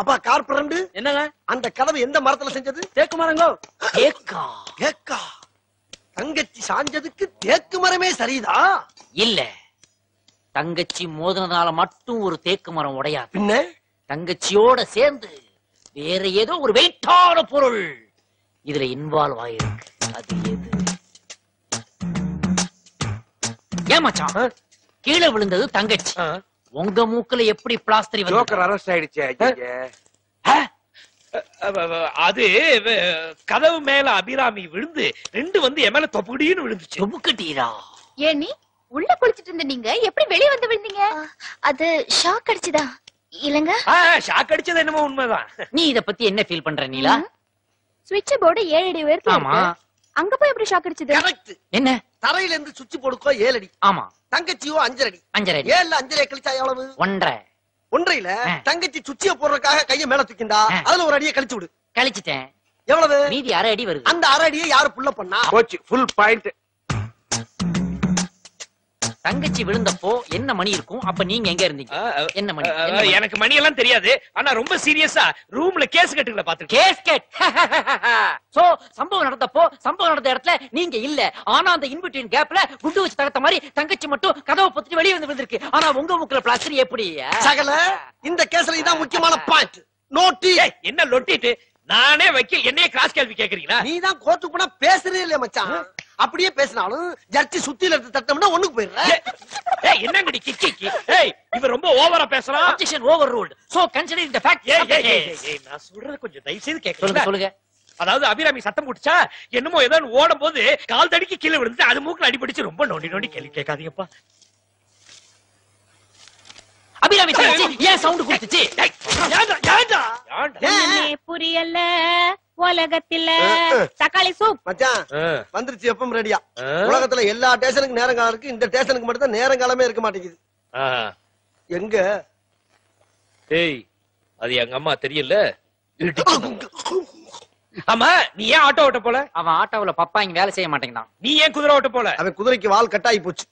அப்பா கார்பரண்டு என்னங்க? அந்த கதவு எந்த மரத்துல செஞ்சது? தேக்கு மரங்கோ. தேக்கா. தங்கச்சி சாஞ்சதுக்கு தேக்கு மரமே சரிதா? இல்ல, தங்கச்சி மோதினதால மட்டும் ஒரு தேக்கு மரம் உடையாது. பின்ன தங்கச்சியோட சேர்ந்து வேற ஏதோ ஒரு வெயிட்டான பொருள் இதுல இன்வால்வ் ஆயிருக்கு. அது எது? ஏமாச்சான், கீழே விழுந்தது தங்கச்சி. உங்க மூக்குல எப்படி பிளாஸ்டரி வந்து? ஜோக்கர் அரெஸ்ட் ஆயிடுச்சு. அது கதவு மேல அபிராமி விழுந்து ரெண்டு வந்து என் மேல தொப்புடின்னு விழுந்துச்சு. தொப்புக்கட்டீரா? ஏன் நீ உள்ள குளிச்சிட்டு இருந்த நீங்க எப்படி வெளியே வந்து விழுந்தீங்க? அது ஷாக் அடிச்சுதா இல்லங்க? ஷாக் அடிச்சது என்னமோ உண்மைதான். நீ இத பத்தி என்ன ஃபீல் பண்ற நீலா? ஸ்விட்ச் போர்டு 7 அடி உயரத்துல ஆமா. இருக்கு. அங்க போய் எப்படி ஷாக் அடிச்சது? கரெக்ட். என்ன? தரையில இருந்து சுவிட்ச் போர்டுக்கோ 7 அடி. ஆமா. தங்கச்சியோ 5 அடி. 5 அடி. 7ல 5 கழிச்சா எவ்வளவு? 1.5. 1.5ல தங்கச்சி சுவிட்சிய போடுறதுக்காக கைய மேல தூக்கிண்டா, அதுல ஒரு அடியை கழிச்சு விடு. கழிச்சிட்டேன். எவ்வளவு? மீதி 1/2 அடி வருது. அந்த 1/2 அடியை யாரு புள்ள பண்ணா? போச்சு, ஃபுல் பாயிண்ட். தங்கச்சி விழுந்தப்போ என்ன மணி இருக்கும்? அப்ப நீங்க எங்க இருந்தீங்க? என்ன மணி? எனக்கு மணி எல்லாம் தெரியாது. ஆனா ரொம்ப சீரியஸா ரூம்ல கேஸ் கட்டுல பாத்துருக்கேன். Case cut. சோ சம்பவம் நடந்த இடத்துல நீங்க இல்ல. ஆனா அந்த இன்பிட்வீன் கேப்ல குண்டு வச்சு தகத்த மாதிரி தங்கச்சி மட்டும் கதவை பொத்திட்டு வெளியே வந்து விழுந்திருக்கு. ஆனா உங்க மூக்குல பிளாஸ்டர் எப்படி? சகல இந்த கேஸ்ல இதான் முக்கியமான பாயிண்ட். நோட்டி. என்ன லொட்டிட்டு நானே வக்கீல், என்னைய கிராஸ் கேள்வி கேக்குறீங்களா? நீ தான் கோர்ட்டுக்கு போனா பேசுறே இல்லையா மச்சான்? அப்படியே பேசினாலும் ஜட்ஜி சுத்தில எடுத்து தட்டம்னா ஒண்ணுக்கு போயிடுற. என்னங்கடி கிக்கி? இவன் ரொம்ப ஓவரா பேசுறான். Objection over ruled. So considering the fact. நான் சொல்றது கொஞ்சம் தயவு செய்து கேக்குறீங்களா? சொல்லுங்க. அதாவது அபிராமி சத்தம் போட்டுச்சா, என்னமோ ஏதோ ஓடும் போது கால் தடிக்கு கீழே விழுந்து அது மூக்குல அடிபடிச்சு. ரொம்ப நோண்டி கேள்வி கேட்காதீங்கப்பா. அபிராமி தங்கச்சி ஏன் சவுண்ட் கொடுத்துச்சு? புரியல உலகத்துல தக்காளி சூப். மச்சான் வந்துருச்சு, எப்பவும் ரெடியா. உலகத்துல எல்லா ஸ்டேஷனுக்கு நேரம் காலம் இருக்கு, இந்த ஸ்டேஷனுக்கு மட்டும் தான் நேரம் காலமே இருக்க மாட்டேங்குது. எங்க? ஏய், அது எங்க அம்மா தெரியல. ஆமா, நீ ஏன் ஆட்டோ ஓட்ட போல? அவன் ஆட்டோவுல பப்பா இங்க வேலை செய்ய மாட்டேங்கிறான். நீ ஏன் குதிரை ஓட்ட போல? அவன் குதிரைக்கு வால் கட்டாயி போச்சு.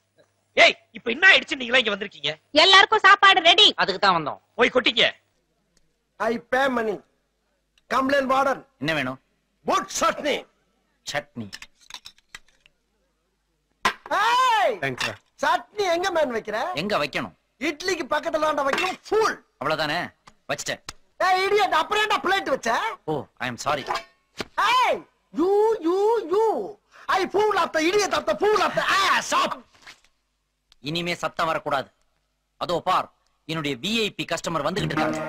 ஏய் இப்ப என்ன ஆயிடுச்சு நீங்க இங்க வந்திருக்கீங்க? எல்லாருக்கும் சாப்பாடு ரெடி. அதுக்கு தான் வந்தோம். போய் கொட்டிங்க. ஐ பே மணி. Complaint warden. என்ன வேணும்? குட் சட்னி. சட்னி. ஏய் தேங்க்ஸ் சார். சட்னி எங்க மேன் வைக்கிற? எங்க வைக்கணும்? இட்லிக்கு பக்கத்துல தான் வைக்கணும். ஃபுல். அவ்வளவுதானே? வச்சிட்டேன். ஏய் இடியட், அப்புறம் என்ன பிளேட் வச்ச? Oh I am sorry. ஏய் you I fool of the idiot of the fool of the ass of. இனிமே சத்தம் வரக்கூடாது. அதோ பார், என்னுடைய விஐபி கஸ்டமர் வந்துகிட்டு இருக்காங்க.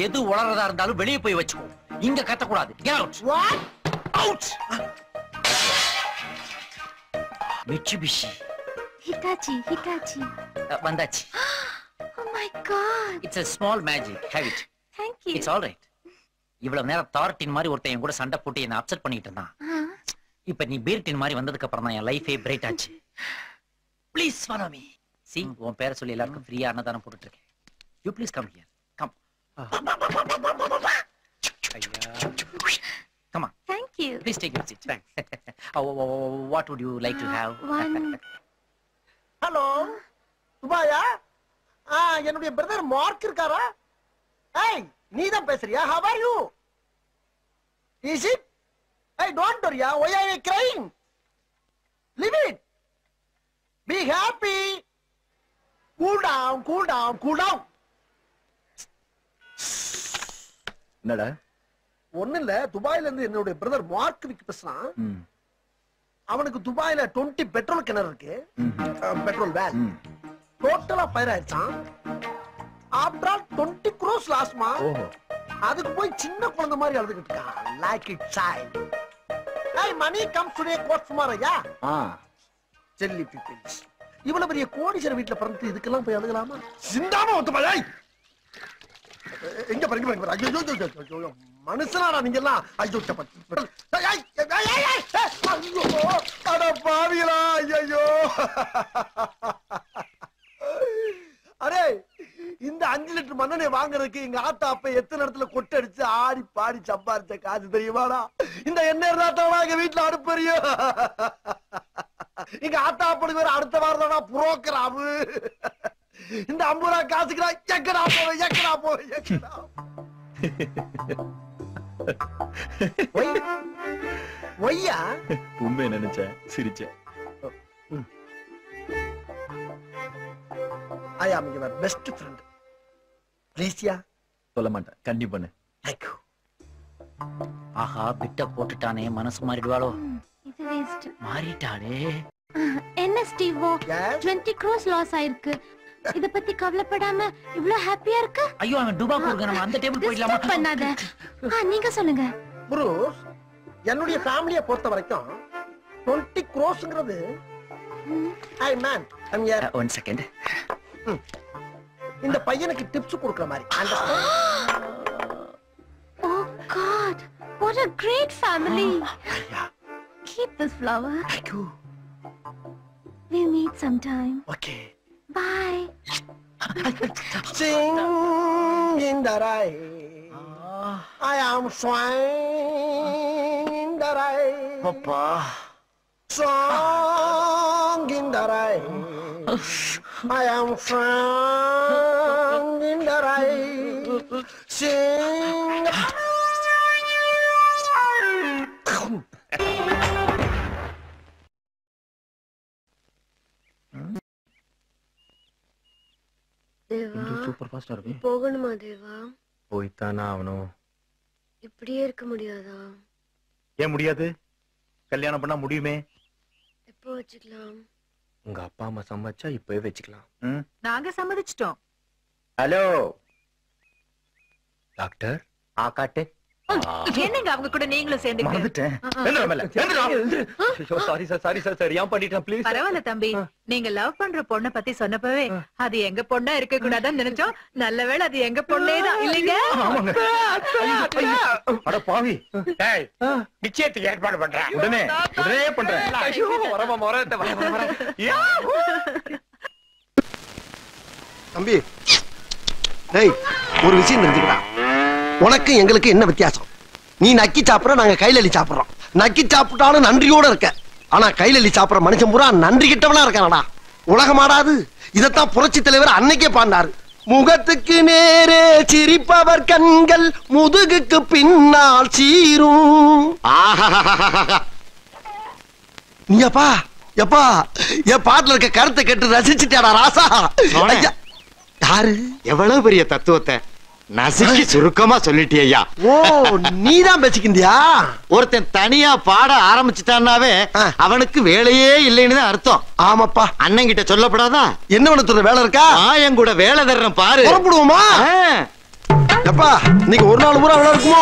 எது உளறதா இருந்தாலும் வெளியே போய் வச்சுக்கோ. இங்க கத்தக்கூடாது. Get out. What? Out. Mitsubishi. Hitachi. வந்தாச்சு. Oh my god. It's a small magic. Have it. Thank you. It's all right. இவ்வளவு நேரம் தார்டின் மாதிரி ஒருத்தன் என் கூட சண்டை போட்டு என்ன அப்செட் பண்ணிட்டு இருந்தான். இப்ப நீ பீர்டின் மாதிரி வந்ததுக்கு அப்புறம் தான் என் லைஃபே பிரைட் ஆச்சு. Please follow me. See, உன் பேரை சொல்லி எல்லாருக்கும் ஃப்ரீயா அன்னதானம் போட்டுட்டு இருக்கேன். You please come here. Come. Come on. Thank you. Please take your seat. Thanks. What would you like to have? Hello துபாயா? என்னுடைய பிரதர் மார்க் இருக்காரா? ஏய் நீ தான் பேசுறியா? How are you? Is it? Hey, don't worry. Why are you crying? Leave it. Be happy. Cool down. என்னடா? ஒண்ணு இல்ல, துபாயில இருந்து என்னுடைய பிரதர் மார்க் பேசுறான். அவனுக்கு துபாயில 20 பெட்ரோல் கிணறு இருக்கு. பெட்ரோல் வேன் டோட்டலா ஃபயர் ஆயிடுச்சான். ஆஃப்டர் ஆல் 20 crores லாஸ்மா. அதுக்கு போய் சின்ன குழந்தை மாதிரி அழுதுகிட்டு இருக்கான். Like it child. Hey, money comes today, quote tomorrow, yeah? Silly peoples. இவ்வளவு பெரிய கோடீஸ்வர வீட்டுல பிறந்து இதுக்கெல்லாம் போய் அழுகலாமா? சிந்தாம வந்து பாய். எங்க பாருங்க ஐயோ மனுஷனாடா நீங்க எல்லாம். ஐயோ அட பாவிகளா. ஐயோ அரே, இந்த 5 லிட்டர் மண்ணெண்ணை வாங்குறதுக்கு எங்க ஆத்தா அப்ப எத்தனை இடத்துல கொட்டடிச்சு ஆடி பாடி சம்பாரிச்ச காசு தெரியுமாடா? இந்த எண்ணெய் இருந்தா எங்க வீட்டுல அடுப்பறியோ. எங்க ஆத்தா அப்பனுக்கு வேற அடுத்த வாரம் தானா புரோக்கராவு. இந்த 50 ரூபா காசுக்கு எக்கடா போவேன். ஒய்யா உண்மை நினைச்சேன், சிரிச்சேன். I am your best friend. Please யா. சொல்ல மாட்டேன், கண்டிப்பா. Thank you. ஆஹா, பிட்ட போட்டுட்டானே, மனசு மாறிடுவாளோ? இது வேஸ்ட். மாறிட்டாளே. என்ன ஸ்டீவோ, 20 crores லாஸ் ஆயிருக்கு. இத பத்தி கவலைப்படாம இவ்ளோ ஹாப்பியா இருக்க? ஐயோ, அவன் டுபா போறங்க. நம்ம அந்த டேபிள் போயிடலாமா? பண்ணாத. நீங்க சொல்லுங்க. புரூஸ், என்னுடைய ஃபேமிலியை பொறுத்த வரைக்கும் 20 crores-ங்கிறது ஐ மேன் ஐம் ஹியர். 1 செகண்ட். இந்த பையனுக்கு டிப்ஸ் கொடுக்கிற மாதிரி. Oh God, what a great family. Keep this flower. Thank you. We'll meet sometime. Okay. Bye. Sing in the rain. I am swine in the rain. Papa. Song in the rain. I am swine in the rain. Sing. Deva, super ஃபாஸ்டா இருக்கு. போகணுமா தேவா? போய்த்தானா ஆகணும். இப்படியே இருக்க முடியாதா? ஏன் முடியாது? கல்யாணம் பண்ணா முடியுமே. எப்போ வச்சுக்கலாம்? உங்க அப்பா அம்மா சம்மதிச்சா இப்பவே வச்சுக்கலாம். நாங்க சம்மதிச்சிட்டோம். Hello doctor. காட்டு. என்னங்க அவங்க கூட நீங்களும் சேர்ந்து? மறந்துட்டேன். Sorry sir. ஏன் பண்ணிட்டேன் ப்ளீஸ். பரவாயில்ல தம்பி, நீங்க லவ் பண்ற பொண்ணை பத்தி சொன்னப்பவே அது எங்க பொண்ணா இருக்க கூடாதுன்னு நினைச்சோம். நல்ல வேளை அது எங்க பொண்ணே தான் இல்லைங்க. அட பாவி. நிச்சயத்துக்கு ஏற்பாடு பண்றேன். உடனே பண்றேன். தம்பி, டேய் ஒரு விஷயம் தெரிஞ்சுக்கடா. உனக்கு எங்களுக்கு என்ன வித்தியாசம்? நீ நக்கி சாப்பிடுற, நாங்க கையில அள்ளி சாப்பிடுறோம். நக்கி சாப்பிட்டாலும் நன்றியோட இருக்க. ஆனா கையில அள்ளி சாப்பிடுற மனுஷன் பூரா நன்றி கிட்டவனா இருக்கானடா. உலகமாடாது. இதத்தான் புரட்சி தலைவர் அன்னைக்கே பாண்டாரு. முகத்துக்கு நேரே சிரிப்பவர் கண்கள் முதுகுக்கு பின்னால் சீரும். நீப்பா எப்பா என் பாட்டுல இருக்க கருத்தை கேட்டு ரசிச்சுட்டாடா ராசா. யாரு? எவ்வளவு பெரிய தத்துவத்தை நசுக்கி சுருக்கமா சொல்லிட்டியா. ஓ, நீதான் பேசிக்கிந்தியா? ஒருத்தன் தனியா பாட ஆரம்பிச்சுட்டான்னாவே அவனுக்கு வேலையே இல்லைன்னு அர்த்தம். ஆமாப்பா. அண்ணன் கிட்ட சொல்லப்படாதா? என்ன பண்ண வேலை இருக்கா? என் கூட வேலை தர்றேன் பாரு. புறப்படுவோமா? எப்பா நீங்க ஒரு நாள் பூரா வேலை இருக்குமோ?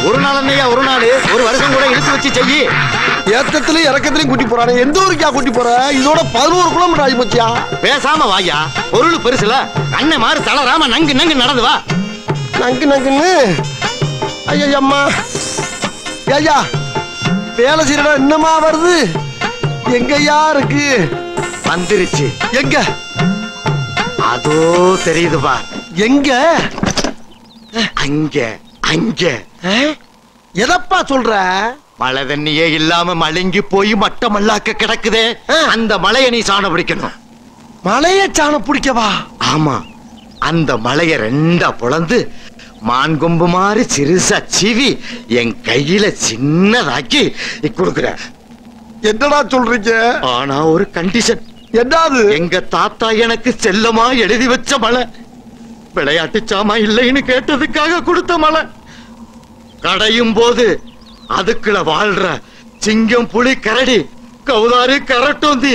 ஒரு நாள் என்னையா ஒரு நாள், ஒரு வருஷம் கூட இழுத்து வச்சு செய்யி. ஏத்தத்திலயும் இறக்கத்திலயும் கூட்டி போறானே. எந்த ஊருக்கா கூட்டி போற? இதோட 11 கிலோமீட்டர் ஆகி போச்சியா? பேசாம வாயா, பொருள் பெருசுல அண்ணன் மாறு தளராம நங்கு நங்கு நடந்து வா. நங்கு நங்குன்னு ஐயம்மா. ஐயா வேலை செய்யறா என்னமா வருது? எங்கயா இருக்கு? வந்துருச்சு. எங்க? அதோ தெரியுதுப்பா. எங்க? அங்க அங்க. எதப்பா சொல்ற? மழை தண்ணியே இல்லாம மழுங்கி போய் மட்டமல்லாக்க கிடக்குதே, அந்த மலையை நீ சாண பிடிக்கணும். மலைய சாண பிடிக்கவா? ஆமா, அந்த மலைய ரெண்டா பொளந்து மான்கொம்பு மாதிரி சிறுசா சீவி என் கையில சின்னதாக்கி கொடுக்குற. என்னடா சொல்றீங்க? ஆனா ஒரு கண்டிஷன். என்னது? எங்க தாத்தா எனக்கு செல்லமா எழுதி வச்ச மலை. விளையாட்டு சாமா இல்லைன்னு கேட்டதுக்காக கொடுத்த மலை. கடையும் போது அதுக்குள்ள வாழ்ற சிங்கம், புலி, கரடி, கௌதாரி, கரட்டோந்தி,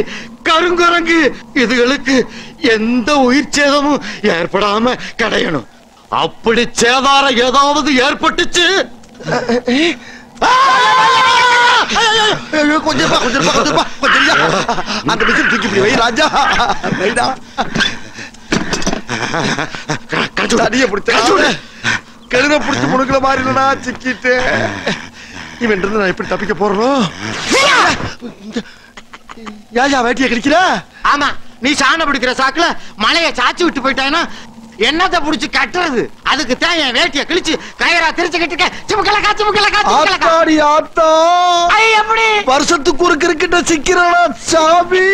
கருங்குரங்கு இதுகளுக்கு எந்த உயிர் சேதமும் ஏற்படாம கடையணும். அப்படி சேதாரம் ஏதாவது ஏற்பட்டுச்சு கொஞ்சம் அந்த மிஷின் தூக்கி வை ராஜா. தடிய பிடிச்ச கழுத பிடிச்சு முடுக்கல மாதிரி இல்லடா சிக்கிட்டு. இவன் இருந்து நான் எப்படி தப்பிக்க போறோம்? யாயா வேட்டிய கிடைக்கிற? ஆமா, நீ சாண பிடிக்கிற சாக்குல மலைய சாச்சி விட்டு போயிட்டானா என்னத்தை புடிச்சு கட்டுறது? அதுக்கு தான் என் வேட்டிய கிழிச்சு கயிறா திரிச்சுக்கிட்டு சிமுக்கல ஆத்தாடி ஆத்தா. எப்படி வருஷத்துக்கு ஒரு கிரிக்கெட்ட சிக்கிறடா சாமி.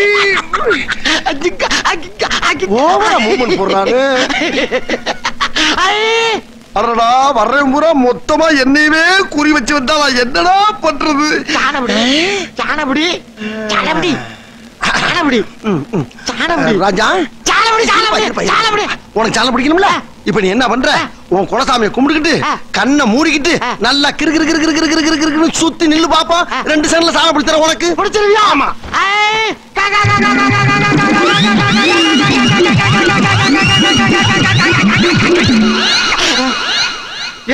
ஓவரா மூவ்மெண்ட் போடுறானே. அடடா வர்றேன் பூரா மொத்தமா என்னையவே குறி வச்சு வந்தா நான் என்னடா பண்றது? ராஜா உனக்கு சாலை பிடிக்கணும்ல? இப்ப நீ என்ன பண்ற? உன் குலசாமியை கும்பிட்டுக்கிட்டு கண்ணை மூடிக்கிட்டு நல்லா கிரு கிரு கிரு கிரு கிரு கிரு கிரு சுத்தி நில்லு பாப்பா. 2 செகண்ட்ல சாலை பிடிச்சற உனக்கு பிடிச்சிருவியா? ஆமா.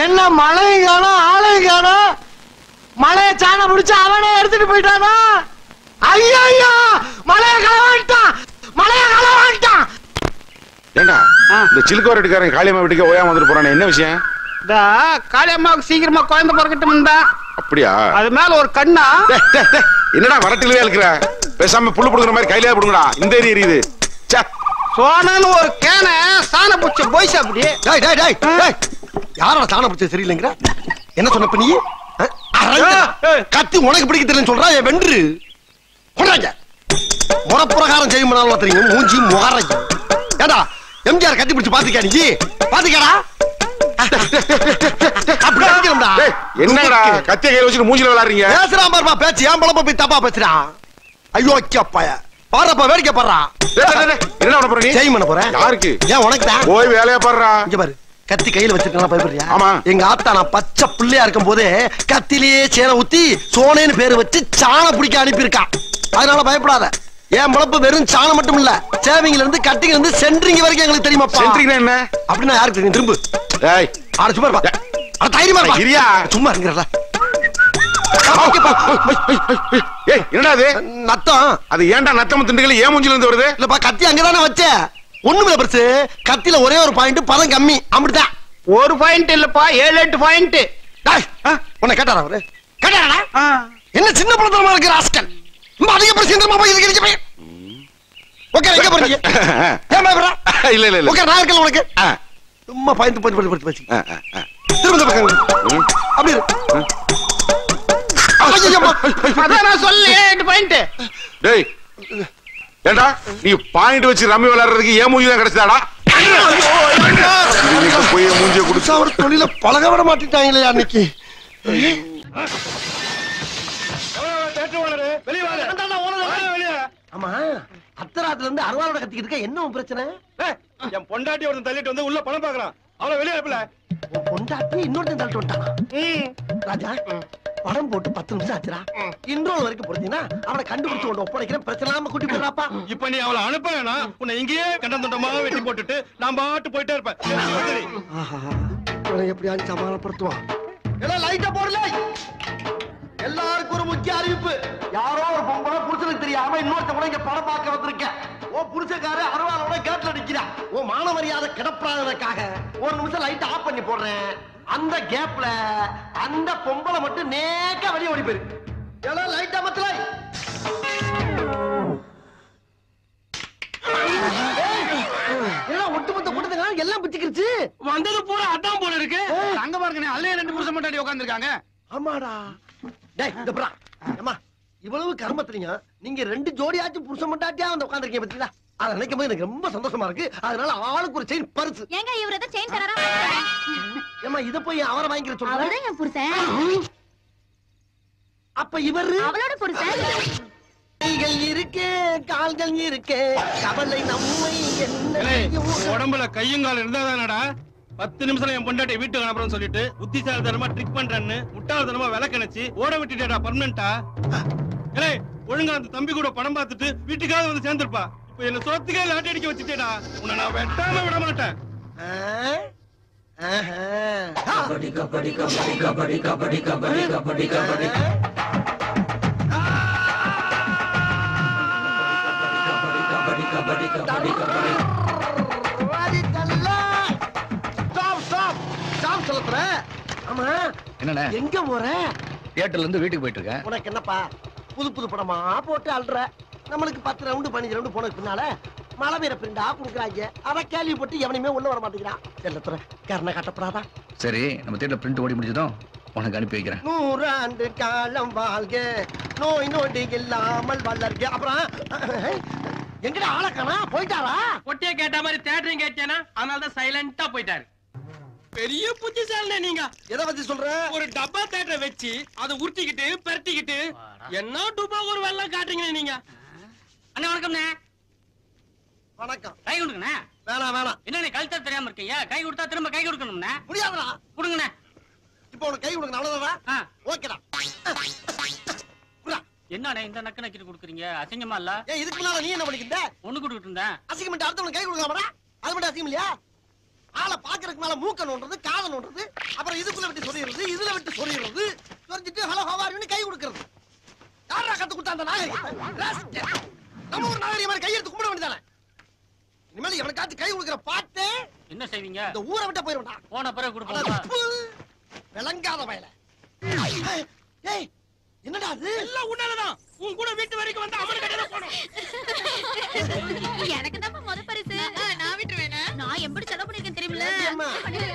என்ன மழையும் காணும் ஆளையும் காணும். மழைய சாண பிடிச்சு அவனே எடுத்துட்டு போயிட்டானா? ஐயா மழைய களவாண்டான், மழைய களவாண்டான். ஏண்டா இந்த சிலுக்கோரட்டுக்காரன் காளியம்மா வீட்டுக்கு ஓயாம வந்துட்டு போறானே, என்ன விஷயம்? காளியம்மாவுக்கு சீக்கிரமா குழந்தை பிறக்கட்டும். அப்படியா? அது மேல ஒரு கண்ணா. என்னடா வரட்டிலே இருக்கிற? பேசாம புல்லு புடுங்குற மாதிரி கையிலே புடுங்கடா. இந்த ஏரி எரியுது. சோனான்னு ஒரு கேன சாண புடிச்ச போய் சாப்பிடி. யாரோட சாண பிடிச்ச சரியில்லைங்கிற? என்ன சொன்ன நீ? கத்தி உனக்கு பிடிக்க தெரியலன்னு சொல்றா. வென்று கொண்டாங்க முறப்பிரகாரம் செய்யும் தெரியும். மூஞ்சி முகராஜ். ஏடா எம்ஜிஆர் கத்தி பிடிச்சு பாத்துக்கா? நீ பாத்துக்கடா. என்னடா கத்திய கையில வச்சுட்டு மூஞ்சில விளையாடுறீங்க? பேசுறான் பாருப்பா பேச்சு. ஏன் பழப்ப போய் தப்பா பேசுறான்? ஐயோ அப்பாய பாருப்பா வேடிக்கை பாடுறான். என்ன பண்ண போற நீ? செய்ய பண்ண போறேன். யாருக்கு? ஏன் உனக்கு தான். போய் வேலையா பாடுறா. இங்க பாரு கத்தி கையில வச்சிருக்கா பயப்படுறியா? ஆமா. எங்க ஆத்தா நான் பச்சை பிள்ளையா இருக்கும் போதே கத்திலேயே சேனை ஊத்தி சோனேன்னு பேரு வச்சு சாண பிடிக்க அனுப்பியிருக்கான். அதனால பயப்படாத. என் பொழப்பு வெறும் சாணம் மட்டும் இல்ல, சேவிங்ல இருந்து கட்டிங்ல இருந்து சென்ட்ரிங் வரைக்கும் எங்களுக்கு தெரியுமா? சென்ட்ரிங் என்ன? அப்படின்னா யாருக்கு தெரியும்? திரும்ப ஏய் ஆட சும்மா இருப்பா. அட தைரியமா இருப்பா. இரியா சும்மா இருங்கடா. ஏய் என்னடா அது? நத்தம். அது ஏன்டா நத்தம் திண்டுகள் ஏன் மூஞ்சில இருந்து வருது? இல்லப்பா கத்தி அங்கதானே வச்சேன். ஒண்ணுமில்ல பெருசு. கத்தில ஒரே ஒரு பாயிண்ட் பதம் கம்மி. அப்படிதான். ஒரு பாயிண்ட் இல்லப்பா 7-8 பாயிண்ட். உன்னை கேட்டாரா அவரு? கேட்டாரா? என்ன சின்ன பழத்தனமா இருக்கு ராஸ்கல். ரொம்ப அதிக பிரச்சனை போய் இருக்கு. ஓகே எங்க போறீங்க? ஏன் பயப்படுற? இல்ல இல்ல இல்ல. ஓகே நான் இருக்கல உனக்கு. சும்மா பாயிண்ட் போய் பேசி. திரும்ப பக்கம். அப்படி இரு. அதான் நான் சொல்ல 8 பாயிண்ட். டேய் ஏண்டா நீ பாயிண்ட் வச்சு ரம்மி விளையாடுறதுக்கு ஏன் மூஞ்சி தான் கிடைச்சதாடா? போய் மூஞ்சிய குடிச்சு அவர் தொழில பழக விட மாட்டேட்டாங்களே அன்னைக்கு. ஆமா அத்தராத்துல இருந்து அருவாளோட கத்திக்கிட்டு இருக்க என்ன பிரச்சனை? என் பொண்டாட்டி ஒருத்தன் தள்ளிட்டு வந்து உள்ள பணம் பாக்குறான். அவளை வெளியே அனுப்பல. பொண்டாட்டி இன்னொருத்தன் தள்ளிட்டு வந்துட்டானா? ராஜா படம் போட்டு 10 நிமிஷம் ஆச்சுடா. இன்ட்ரோல் வரைக்கும் பொறுத்தீங்கன்னா அவனை கண்டுபிடிச்சு கொண்டு ஒப்படைக்கிறேன். பிரச்சனை இல்லாம கூட்டி போடுறாப்பா. இப்ப நீ அவளை அனுப்பலனா உன்னை இங்கேயே கண்டம் தொண்டமா வெட்டி போட்டுட்டு நான் பாட்டு போயிட்டே இருப்பேன். எப்படியாவது சமாளப்படுத்துவான். எல்லாம் லைட்டா போடல. எல்லாருக்கும் ஒரு முக்கிய அறிவிப்பு. யாரோ ஒரு பொம்பளை புருஷனுக்கு தெரியாம இன்னொருத்தவங்க இங்க படம் பார்க்க வந்திருக்கேன். ஓ புருஷக்கார அருவாளோட கேட்ல நிக்கிறா. ஓ மான மரியாதை கிடப்பறாததுக்காக ஒரு நிமிஷம் லைட் ஆஃப் பண்ணி போடுறேன். அந்த கேப்ல அந்த பொம்பளை மட்டும் நேக்க வெளியே ஓடி போயிரு. எல்லாம் லைட் அமத்தல. எல்லாம் ஒட்டுமொத்த கூட்டத்துக்கு எல்லாம் பிச்சுக்கிருச்சு. வந்தது பூரா அதான் போல இருக்கு. அங்க பாருங்க அல்லே 2 புருஷன் முன்னாடி உட்கார்ந்திருக்காங்க. ஆமாடா. டேய் இந்த புறா. அம்மா இவ்வளவு கர்மத்திலீங்க நீங்க 2 ஜோடியாச்சும் புருஷன் மட்டாட்டியா வந்து உட்கார்ந்திருக்கீங்க பாத்தீங்களா? அத நினைக்கும் போது எனக்கு ரொம்ப சந்தோஷமா இருக்கு. அதனால ஆளுக்கு ஒரு செயின் பரிசு. ஏங்க இவர தான் செயின் தரறா? ஏமா இத போய் அவரை வாங்கிக்க சொல்றேன். அவர்தான் என் புருஷன். அப்ப இவரு அவளோட புருஷன். கைகள் இருக்கே கால்கள் இருக்கே கவலை நம்மை என்ன உடம்புல கையும் கால் இருந்தாதானடா 10 நிமிஷம் என் பொண்டாட்டி வீட்டுக்கு அனுப்புறேன்னு சொல்லிட்டு புத்திசாலித்தனமா ட்ரிக் பண்றேன்னு முட்டாள்தனமா விளக்கணிச்சு ஓட விட்டுட்டேடா பர்மனண்டா. ஏய் ஒழுங்கா அந்த தம்பி கூட படம் பார்த்துட்டு வீட்டுக்காக வந்து சேர்ந்துருப்பா. இப்ப என்ன சொத்துக்கே லாட்டி அடிக்க வச்சுட்டேடா. உன்னை நான் வெட்டாம விட மாட்டேன். கபடி கபடி கபடி கபடி கபடி கபடி கபடி கபடி எங்க போற? தியேட்டர்ல இருந்து வீட்டுக்கு போயிட்டு இருக்கேன். உனக்கு என்னப்பா புது புது படமா போட்டு அல்ற. நம்மளுக்கு 10 ரவுண்டு 15 ரவுண்டு போனதுக்கு பின்னால மழை பெய்ய பிரிண்டா குடுக்குறாங்க. அத கேள்விப்பட்டு எவனையுமே உள்ள வர மாட்டேங்கிறான். செல்லத்துறை கர்ண கட்டப்படாதா? சரி நம்ம தியேட்டர் பிரிண்ட் ஓடி முடிஞ்சதும் உனக்கு அனுப்பி வைக்கிறேன். 100 ஆண்டு காலம் வாழ்க நோய் நொடி இல்லாமல் வளர்க. அப்புறம் எங்கடா ஆளக்கானா போயிட்டாரா? பொட்டிய கேட்ட மாதிரி தியேட்டரும் கேட்டேனா அதனால தான் சைலண்டா போயிட்டாரு. பெரிய புத்திசாலினே நீங்க. எதை பத்தி சொல்ற? ஒரு டப்பா தியேட்டரை வச்சு அதை உருட்டிக்கிட்டு பரட்டிக்கிட்டு என்ன டூபா ஒரு வெள்ளம் காட்டுறீங்க நீங்க. அண்ணா வணக்கம்ண்ணே. வணக்கம். கை கொடுங்கண்ணே. வேணாம் வேணாம். என்ன கழுத்தா தெரியாம இருக்கீங்க? கை கொடுத்தா திரும்ப கை கொடுக்கணும்ண்ணே. முடியாதுடா. கொடுங்கண்ணே. இப்போ உனக்கு கை கொடுக்கணும் அவ்வளவுதானா? ஓகேடா. என்னண்ணே இந்த நக்கு நக்கிட்டு கொடுக்குறீங்க? அசிங்கமா இல்ல? ஏன் இதுக்கு முன்னால நீ என்ன பண்ணிக்கிட்ட? ஒண்ணு கொடுத்துட்டு இருந்தேன். அசிங்கம் பண்ணிட்டு அடுத்தவனுக்கு கை கொடுக்கலாமாடா? அது மட்டும் அசிங்கம் இல்லையா? ஆளை பாக்குறதுக்கு மேல மூக்க நோண்டுறது காதை நோண்டுறது அப்புறம் இதுக்குள்ள விட்டு சொல்லிடுறது இதுல விட்டு சொல்லிடுறது சொல்லிட்டு ஹலோ ஹவாரின்னு கை கொடுக்கறது. யாரா கத்து கொடுத்தா அந்த நாகரிகம்? நம்ம ஒரு நாகரிகம் மாதிரி கையெடுத்து கும்பிட வேண்டியதானே? இனிமேல் எவனுக்காச்சும் கை கொடுக்குற பார்த்து என்ன செய்வீங்க? இந்த ஊரை விட்ட போயிருவா. போன பிறகு கொடுப்போம். விளங்காத வயல. ஏய் என்னடா அது? எல்லாம் உன்னாலதான். உன் கூட வீட்டு வரைக்கும் வந்து அவன் கடையில போணும். எனக்கு தான் முத பரிசு. நான் விட்டுவேனா? நான் எப்படி செலவு பண்ணிருக்கேன் தெரியுமில்ல?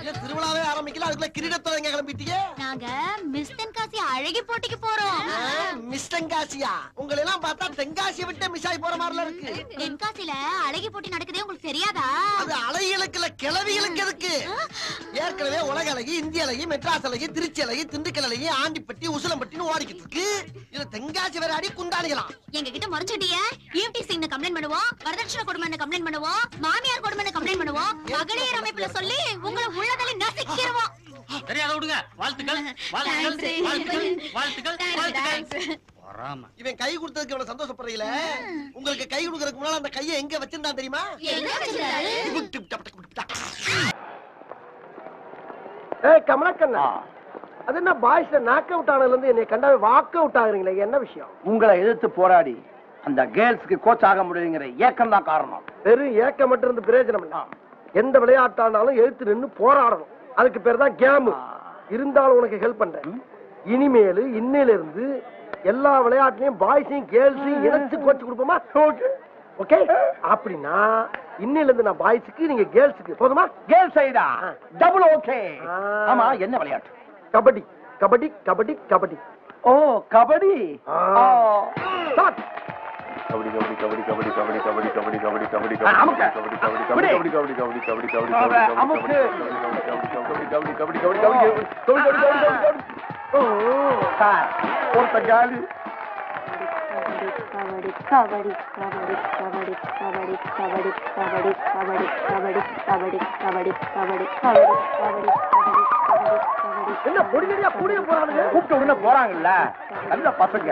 இல்ல திருவிழாவே ஆரம்பிக்கல அதுக்குள்ள கிரீடத்தோங்க கிளம்பிட்டீங்க. நாங்க மிஸ் தென்காசி அழகி போட்டிக்கு போறோம். மிஸ் தென்காசியா? உங்களை எல்லாம் பார்த்தா தென்காசியை விட்டு மிஸ் ஆகி போற மாதிரில இருக்கு. தென்காசில அழகி போட்டி நடக்குதே உங்களுக்கு தெரியாதா? அது அழகிகளுக்கு இல்ல கிளவிகளுக்கு எதுக்கு? ஏற்கனவே உலக அழகி இந்திய அழகி மெட்ராஸ் அழகி திருச்சி அழகி திண்டுக்கல் அழகி ஆண்டிப்பட்டி உசிலம்பட்டின்னு ஓடிக்கிட்டு இருக்கு. இதுல தென்காசி வேற அடி குண்டானிகளா? எங்க கிட்ட மறைச்சிட்டிய ஈவ்டி சிங் கம்ப்ளைண்ட் பண்ணுவோம், வரதட்சணை கொடுமைன்னு கம்ப்ளைண்ட் பண்ணுவோம், மாமியார் கொடுமைன்னு கம்ப்ளைண்ட் பண்ணுவோம், மகளிர் அமைப்புல சொல்லி உங்களை உள்ளதலை நசுக்கிடுவோம். சரியா விடுங்க. வாழ்த்துக்கள் வாழ்த்துக்கள் வாழ்த்துக்கள் வாழ்த்துக்கள் வாழ்த்துக்கள். இவன் கை கொடுத்ததுக்கு இவ்வளவு சந்தோஷப்படுறீங்களே, உங்களுக்கு கை கொடுக்கறதுக்கு முன்னால அந்த கையை எங்க வச்சிருந்தா தெரியுமா? கமலக்கண்ணா அது என்ன பாய்ஸ்ல நாக் அவுட் ஆனதுல இருந்து என்னை கண்டாவே வாக் அவுட் ஆகுறீங்களே, என்ன விஷயம்? உங்களை எதிர்த்து போராடி அந்த கேர்ள்ஸ்க்கு கோச் ஆக முடியுங்கிற ஏக்கம் தான் காரணம். வெறும் ஏக்கம் மட்டும் இருந்து பிரயோஜனம் இல்ல. எந்த விளையாட்டானாலும் எழுத்து நின்று போராடணும். அதுக்கு பேர் தான் கேம். இருந்தாலும் உனக்கு ஹெல்ப் பண்றேன். இனிமேலு இன்னையில இருந்து எல்லா விளையாட்டுலயும் பாய்ஸையும் கேர்ள்ஸையும் இணைச்சு கோச்சு கொடுப்போமா? ஓகே. அப்படின்னா இன்னையில இருந்து நான் பாய்ஸுக்கு நீங்க கேர்ள்ஸுக்கு போதுமா? கேர்ள்ஸ் சைடா டபுள் ஓகே. ஆமா என்ன விளையாட்டு? கபடி கபடி கபடி கபடி. ஓ கபடி. ஸ்டார்ட். கபடி கபடி என்ன பொடியா கூடிய போறானுங்க கூப்பிட்ட உடனே போறாங்கல்ல நல்ல பசங்க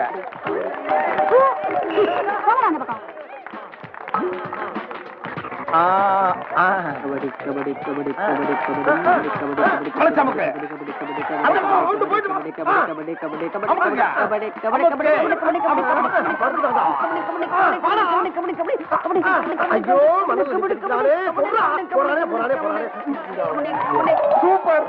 சூப்பர்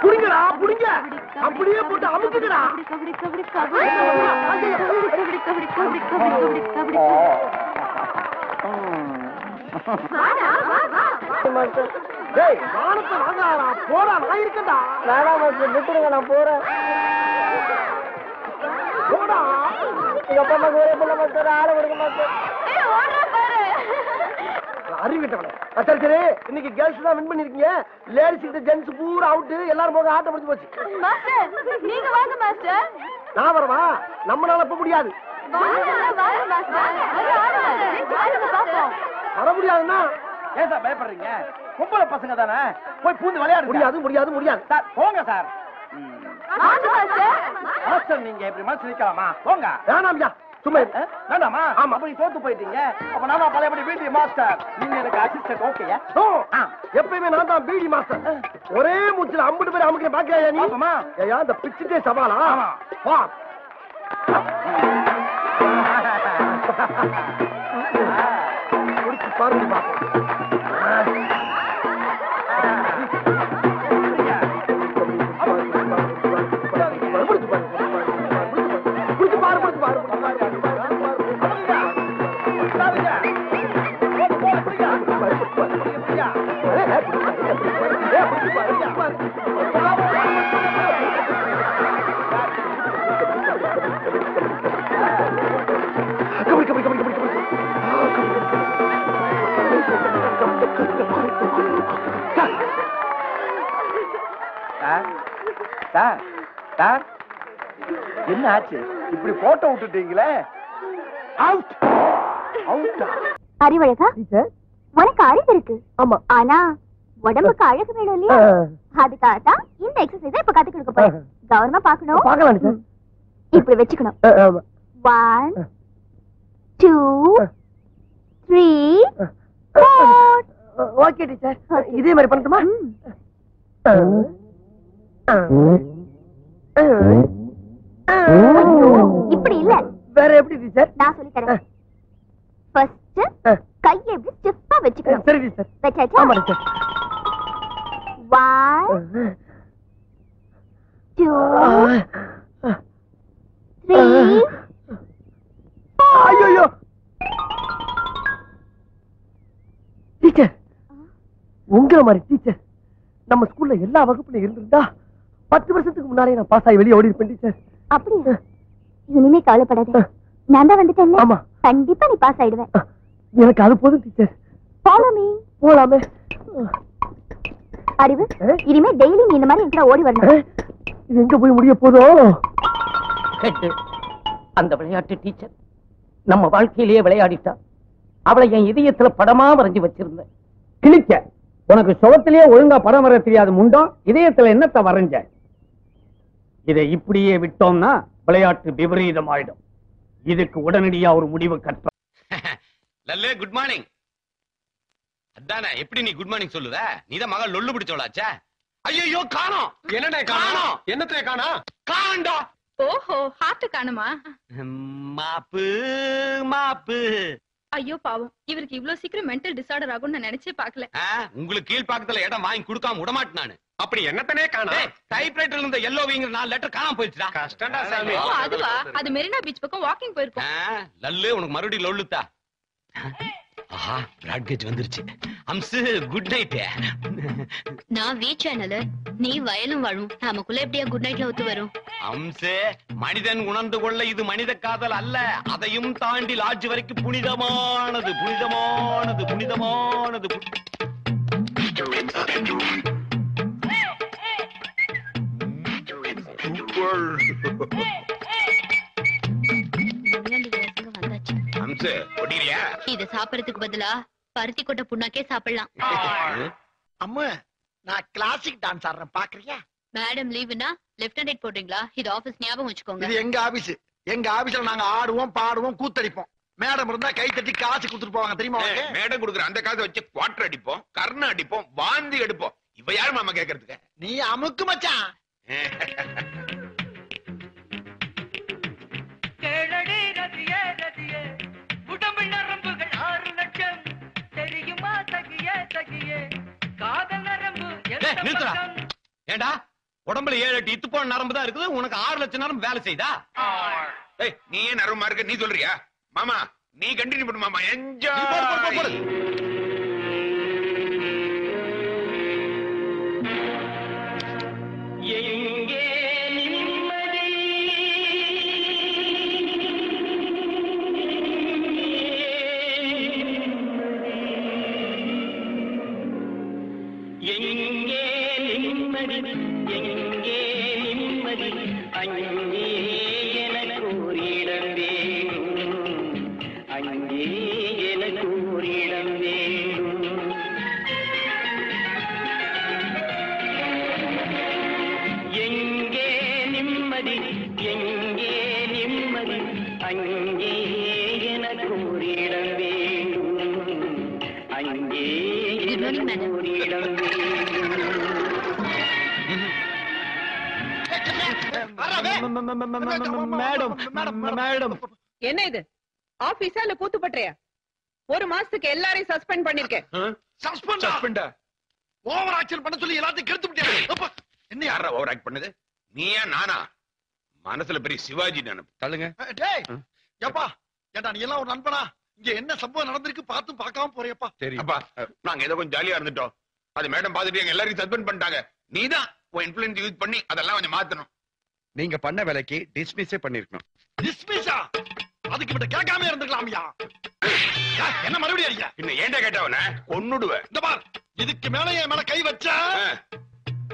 புடிங்கடா புடிங்க அப்படியே போட்டு அமுக்குங்கடா டேய் வானத்தை வாங்கடா போடா நான் இருக்கேன்டா நானா மாஸ்டர் விட்டுடுங்க நான் போறேன் போடா எங்க அப்பா அம்மா ஒரே புள்ள மாஸ்டர் ஆள விடுங்க மாஸ்டர் ஏய் ஓடுற பாரு அறிவிட்டவனே சரி சரி இன்னைக்கு கேர்ள்ஸ் தான் வின் பண்ணிருக்கீங்க லேடிஸ் கிட்ட ஜென்ஸ் பூரா அவுட் எல்லாரும் போக ஆட்ட முடிஞ்சு போச்சு மாஸ்டர் நீங்க வாங்க மாஸ்டர் நான் வரவா நம்மளால போக முடியாது வர முடியாதுன்னா ஏன் சார் பயப்படுறீங்க பொம்பளை பசங்க தானே போய் பூந்து விளையாடு முடியாது முடியாது முடியாது சார் போங்க சார் மாஸ்டர் நீங்க எப்படி மாஸ்டர் நிக்கலாமா போங்க வேணாம்யா சும்மா வேண்டாமா ஆமா அப்படி தோத்து போயிட்டீங்க அப்ப நாம பழையபடி பிடி மாஸ்டர் நீங்க எனக்கு அசிஸ்டன்ட் ஓகேயா எப்பயுமே நான் தான் பிடி மாஸ்டர் ஒரே மூச்சுல 50 பேர் அமுக்க பாக்கறியா நீ ஏயா இந்த பிச்சிட்டே சவாலா வா குடிச்சு பாருங்க பாப்போம் என்ன ஆச்சு இப்படி போட்டோ விட்டுட்டீங்களே அறிவழகா உனக்கு அழகு இருக்கு ஆமா ஆனா உடம்புக்கு அழகு வேணும் இல்லையா அதுக்காகத்தான் இந்த எக்ஸசைஸ் இப்ப கத்து கொடுக்க போறேன் கவனமா பாக்கணும் பாக்கலாம் இப்படி வச்சுக்கணும் 1 2 3 4 ஓகே டீச்சர் இதே மாதிரி பண்ணட்டுமா இப்படி இல்ல வேற எப்படி டீச்சர் நான் சொல்லி தரேன் ஃபர்ஸ்ட் கையை இப்படி ஸ்டிஃபா வெச்சுக்கணும் சரி டீச்சர் வெச்சாச்சா ஆமா டீச்சர் 1 2 3 ஐயோ டீச்சர் உங்கள மாதிரி டீச்சர் நம்ம ஸ்கூல்ல எல்லா வகுப்புலயும் இருந்திருந்தா 10 வருஷத்துக்கு முன்னாலே நான் பாஸ் ஆகி வெளியே ஓடி இருப்பேன் டீச்சர் அப்படியா இனிமே கவலைப்படாத நான் தான் வந்துட்டேன்ல ஆமா கண்டிப்பா நீ பாஸ் ஆயிடுவேன் எனக்கு அது போதும் டீச்சர் ஃபாலோ மீ போலாமே அறிவு இனிமே டெய்லி நீ இந்த மாதிரி எங்கடா ஓடி வரணும் இது எங்க போய் முடிய போதோ அந்த விளையாட்டு டீச்சர் நம்ம வாழ்க்கையிலேயே விளையாடிட்டா அவளை என் இதயத்துல படமா வரைஞ்சு வச்சிருந்தேன் கிழிக்க உனக்கு சுகத்திலேயே ஒழுங்கா படம் வர தெரியாது முண்டம் இதயத்துல என்னத்தை வரைஞ்ச இதை இப்படியே விட்டோம்னா விளையாட்டு விபரீதம் ஆயிடும் இதுக்கு உடனடியா ஒரு முடிவு கட்ட லல்லே குட் மார்னிங் அதானே எப்படி நீ குட் மார்னிங் சொல்லுவ நீதான் மகள் லொல்லு பிடிச்சவளாச்சே ஐயோ காணோம் என்னடா காணோம் என்னத்தை காணோம் காண்டா ஓஹோ ஹார்ட் காணுமா மாப்பு மாப்பு ஐயோ பாவம் இவருக்கு இவ்ளோ சீக்கிரம் மென்டல் டிசார்டர் ஆகும்னு நான் நினைச்சே பார்க்கல உங்களுக்கு கீழ் பக்கத்துல இடம் வாங்கி கொடுக்காம விடமாட்டேன் நானு அப்படி என்னத்தனே காணோம் டைப்ரைட்டர்ல இருந்த எல்லோவிங்கிற 4 லெட்டர் காணாம போயிடுச்சுடா கஷ்டம்டா சாமி ஓ அதுவா அது மெரினா பீச் பக்கம் வாக்கிங் போயிருக்கோம் லல்லு உனக்கு மறுபடியும் லொல்லுதா ஆஹா பிராட் கேஜ் வந்துருச்சு அம்சு குட் நைட் நான் வி சேனல் நீ வயலும் வாழும் நமக்குள்ள எப்படியா குட் நைட்ல ஒத்து வரும்? அம்சே, மனிதன் உணர்ந்து கொள்ள இது மனித காதல் அல்ல, அதையும் தாண்டி லாட்ஜ் வரைக்கும் புனிதமானது புனிதமானது புனிதமானது. அம்சே, ஒட்டிக்கிறியா? இத சாப்பிடறதுக்கு பதிலா பருத்தி கொட்டை புண்ணாக்கே சாப்பிடலாம். அம்மா, நான் கிளாசிக் டான்ஸ் ஆடுறேன், பாக்குறியா? மேடம் லீவுனா லெஃப்ட் ஹேண்ட் ரைட் போடுறீங்களா? இது ஆபீஸ் ஞாபகம் வச்சுக்கோங்க. இது எங்க ஆபீஸ். எங்க ஆபீஸ்ல நாங்க ஆடுவோம், பாடுவோம், கூத்தடிப்போம். மேடம் இருந்தா கை தட்டி காசு கொடுத்துட்டு போவாங்க, தெரியுமா? மேடம் கொடுக்குற அந்த காசை வச்சு குவார்டர் அடிப்போம், கர்ண அடிப்போம், வாந்தி எடுப்போம். இப்ப யாரு மாமா கேக்குறதுக்கு? நீ அமுக்கு மச்சான். கேளடி ரதியே ரதியே, உடம்பு நரம்புகள் 6 லட்சம். தெரியுமா தகியே தகியே, காதல் நரம்பு நிறுத்துறா. ஏண்டா உடம்புல 7-8 இத்து போன நரம்பு தான் இருக்குது, உனக்கு 6 லட்சம் நரம்பு வேலை செய்தா? நீ ஏன் நரம்பா இருக்க நீ சொல்றியா? மாமா நீ கண்டினியூ பண்ணு மாமா. என்ஜாய். எங்கே நிம்மதி, எங்கே நிம்மதி, எங்கே நிம்மதி, அங்கே எனக்கு ஒரு இடம் வேணும், அங்கே எனக்கு ஒரு இடம் வேணும். எங்கே நிம்மதி, எங்கே நிம்மதி, அங்கே எனக்கு ஒரு இடம் வேண்டும், அங்கே எனக்கு ஒரு இடம் மேடம், என்ன இது ஆபீஸா இல்ல கூத்து பண்றியா? ஒரு மாசத்துக்கு எல்லாரையும் சஸ்பெண்ட் பண்ணிருக்கேன். சஸ்பெண்டா? ஓவர் ஆக்ஷன் பண்ண சொல்லி எல்லாத்தையும் கெடுத்து விட்டேன். என்ன யாரா ஓவர் ஆக்ட் பண்ணது? நீயா நானா? மனசுல பெரிய சிவாஜி நினைப்பு. தள்ளுங்க. டேய் ஏப்பா, ஏண்டா நீ எல்லாம் ஒரு நண்பனா? இங்க என்ன சம்பவம் நடந்திருக்கு பார்த்து பார்க்காம போறியப்பா? சரி அப்பா, நாங்க ஏதோ கொஞ்சம் ஜாலியா இருந்துட்டோம். அது மேடம் பாத்துட்டு எங்க எல்லாரையும் சஸ்பெண்ட் பண்ணிட்டாங்க. நீதான் உன் இன்ஃப்ளூயன்ஸ் யூஸ் பண்ணி அதெல்லாம் கொஞ்சம் மாத்தணும். நீங்க பண்ண வேலைக்கு டிஸ்மிஸே பண்ணிருக்கணும். டிஸ்மிஸா? அதுக்கு விட்டு கேட்காம இருந்துக்கலாமியா? என்ன மறுபடியும் அடிக்க? இன்னும் ஏன்டா கேட்டவன கொன்னுடுவேன். இந்த பார், இதுக்கு மேல என் மேல கை வச்சா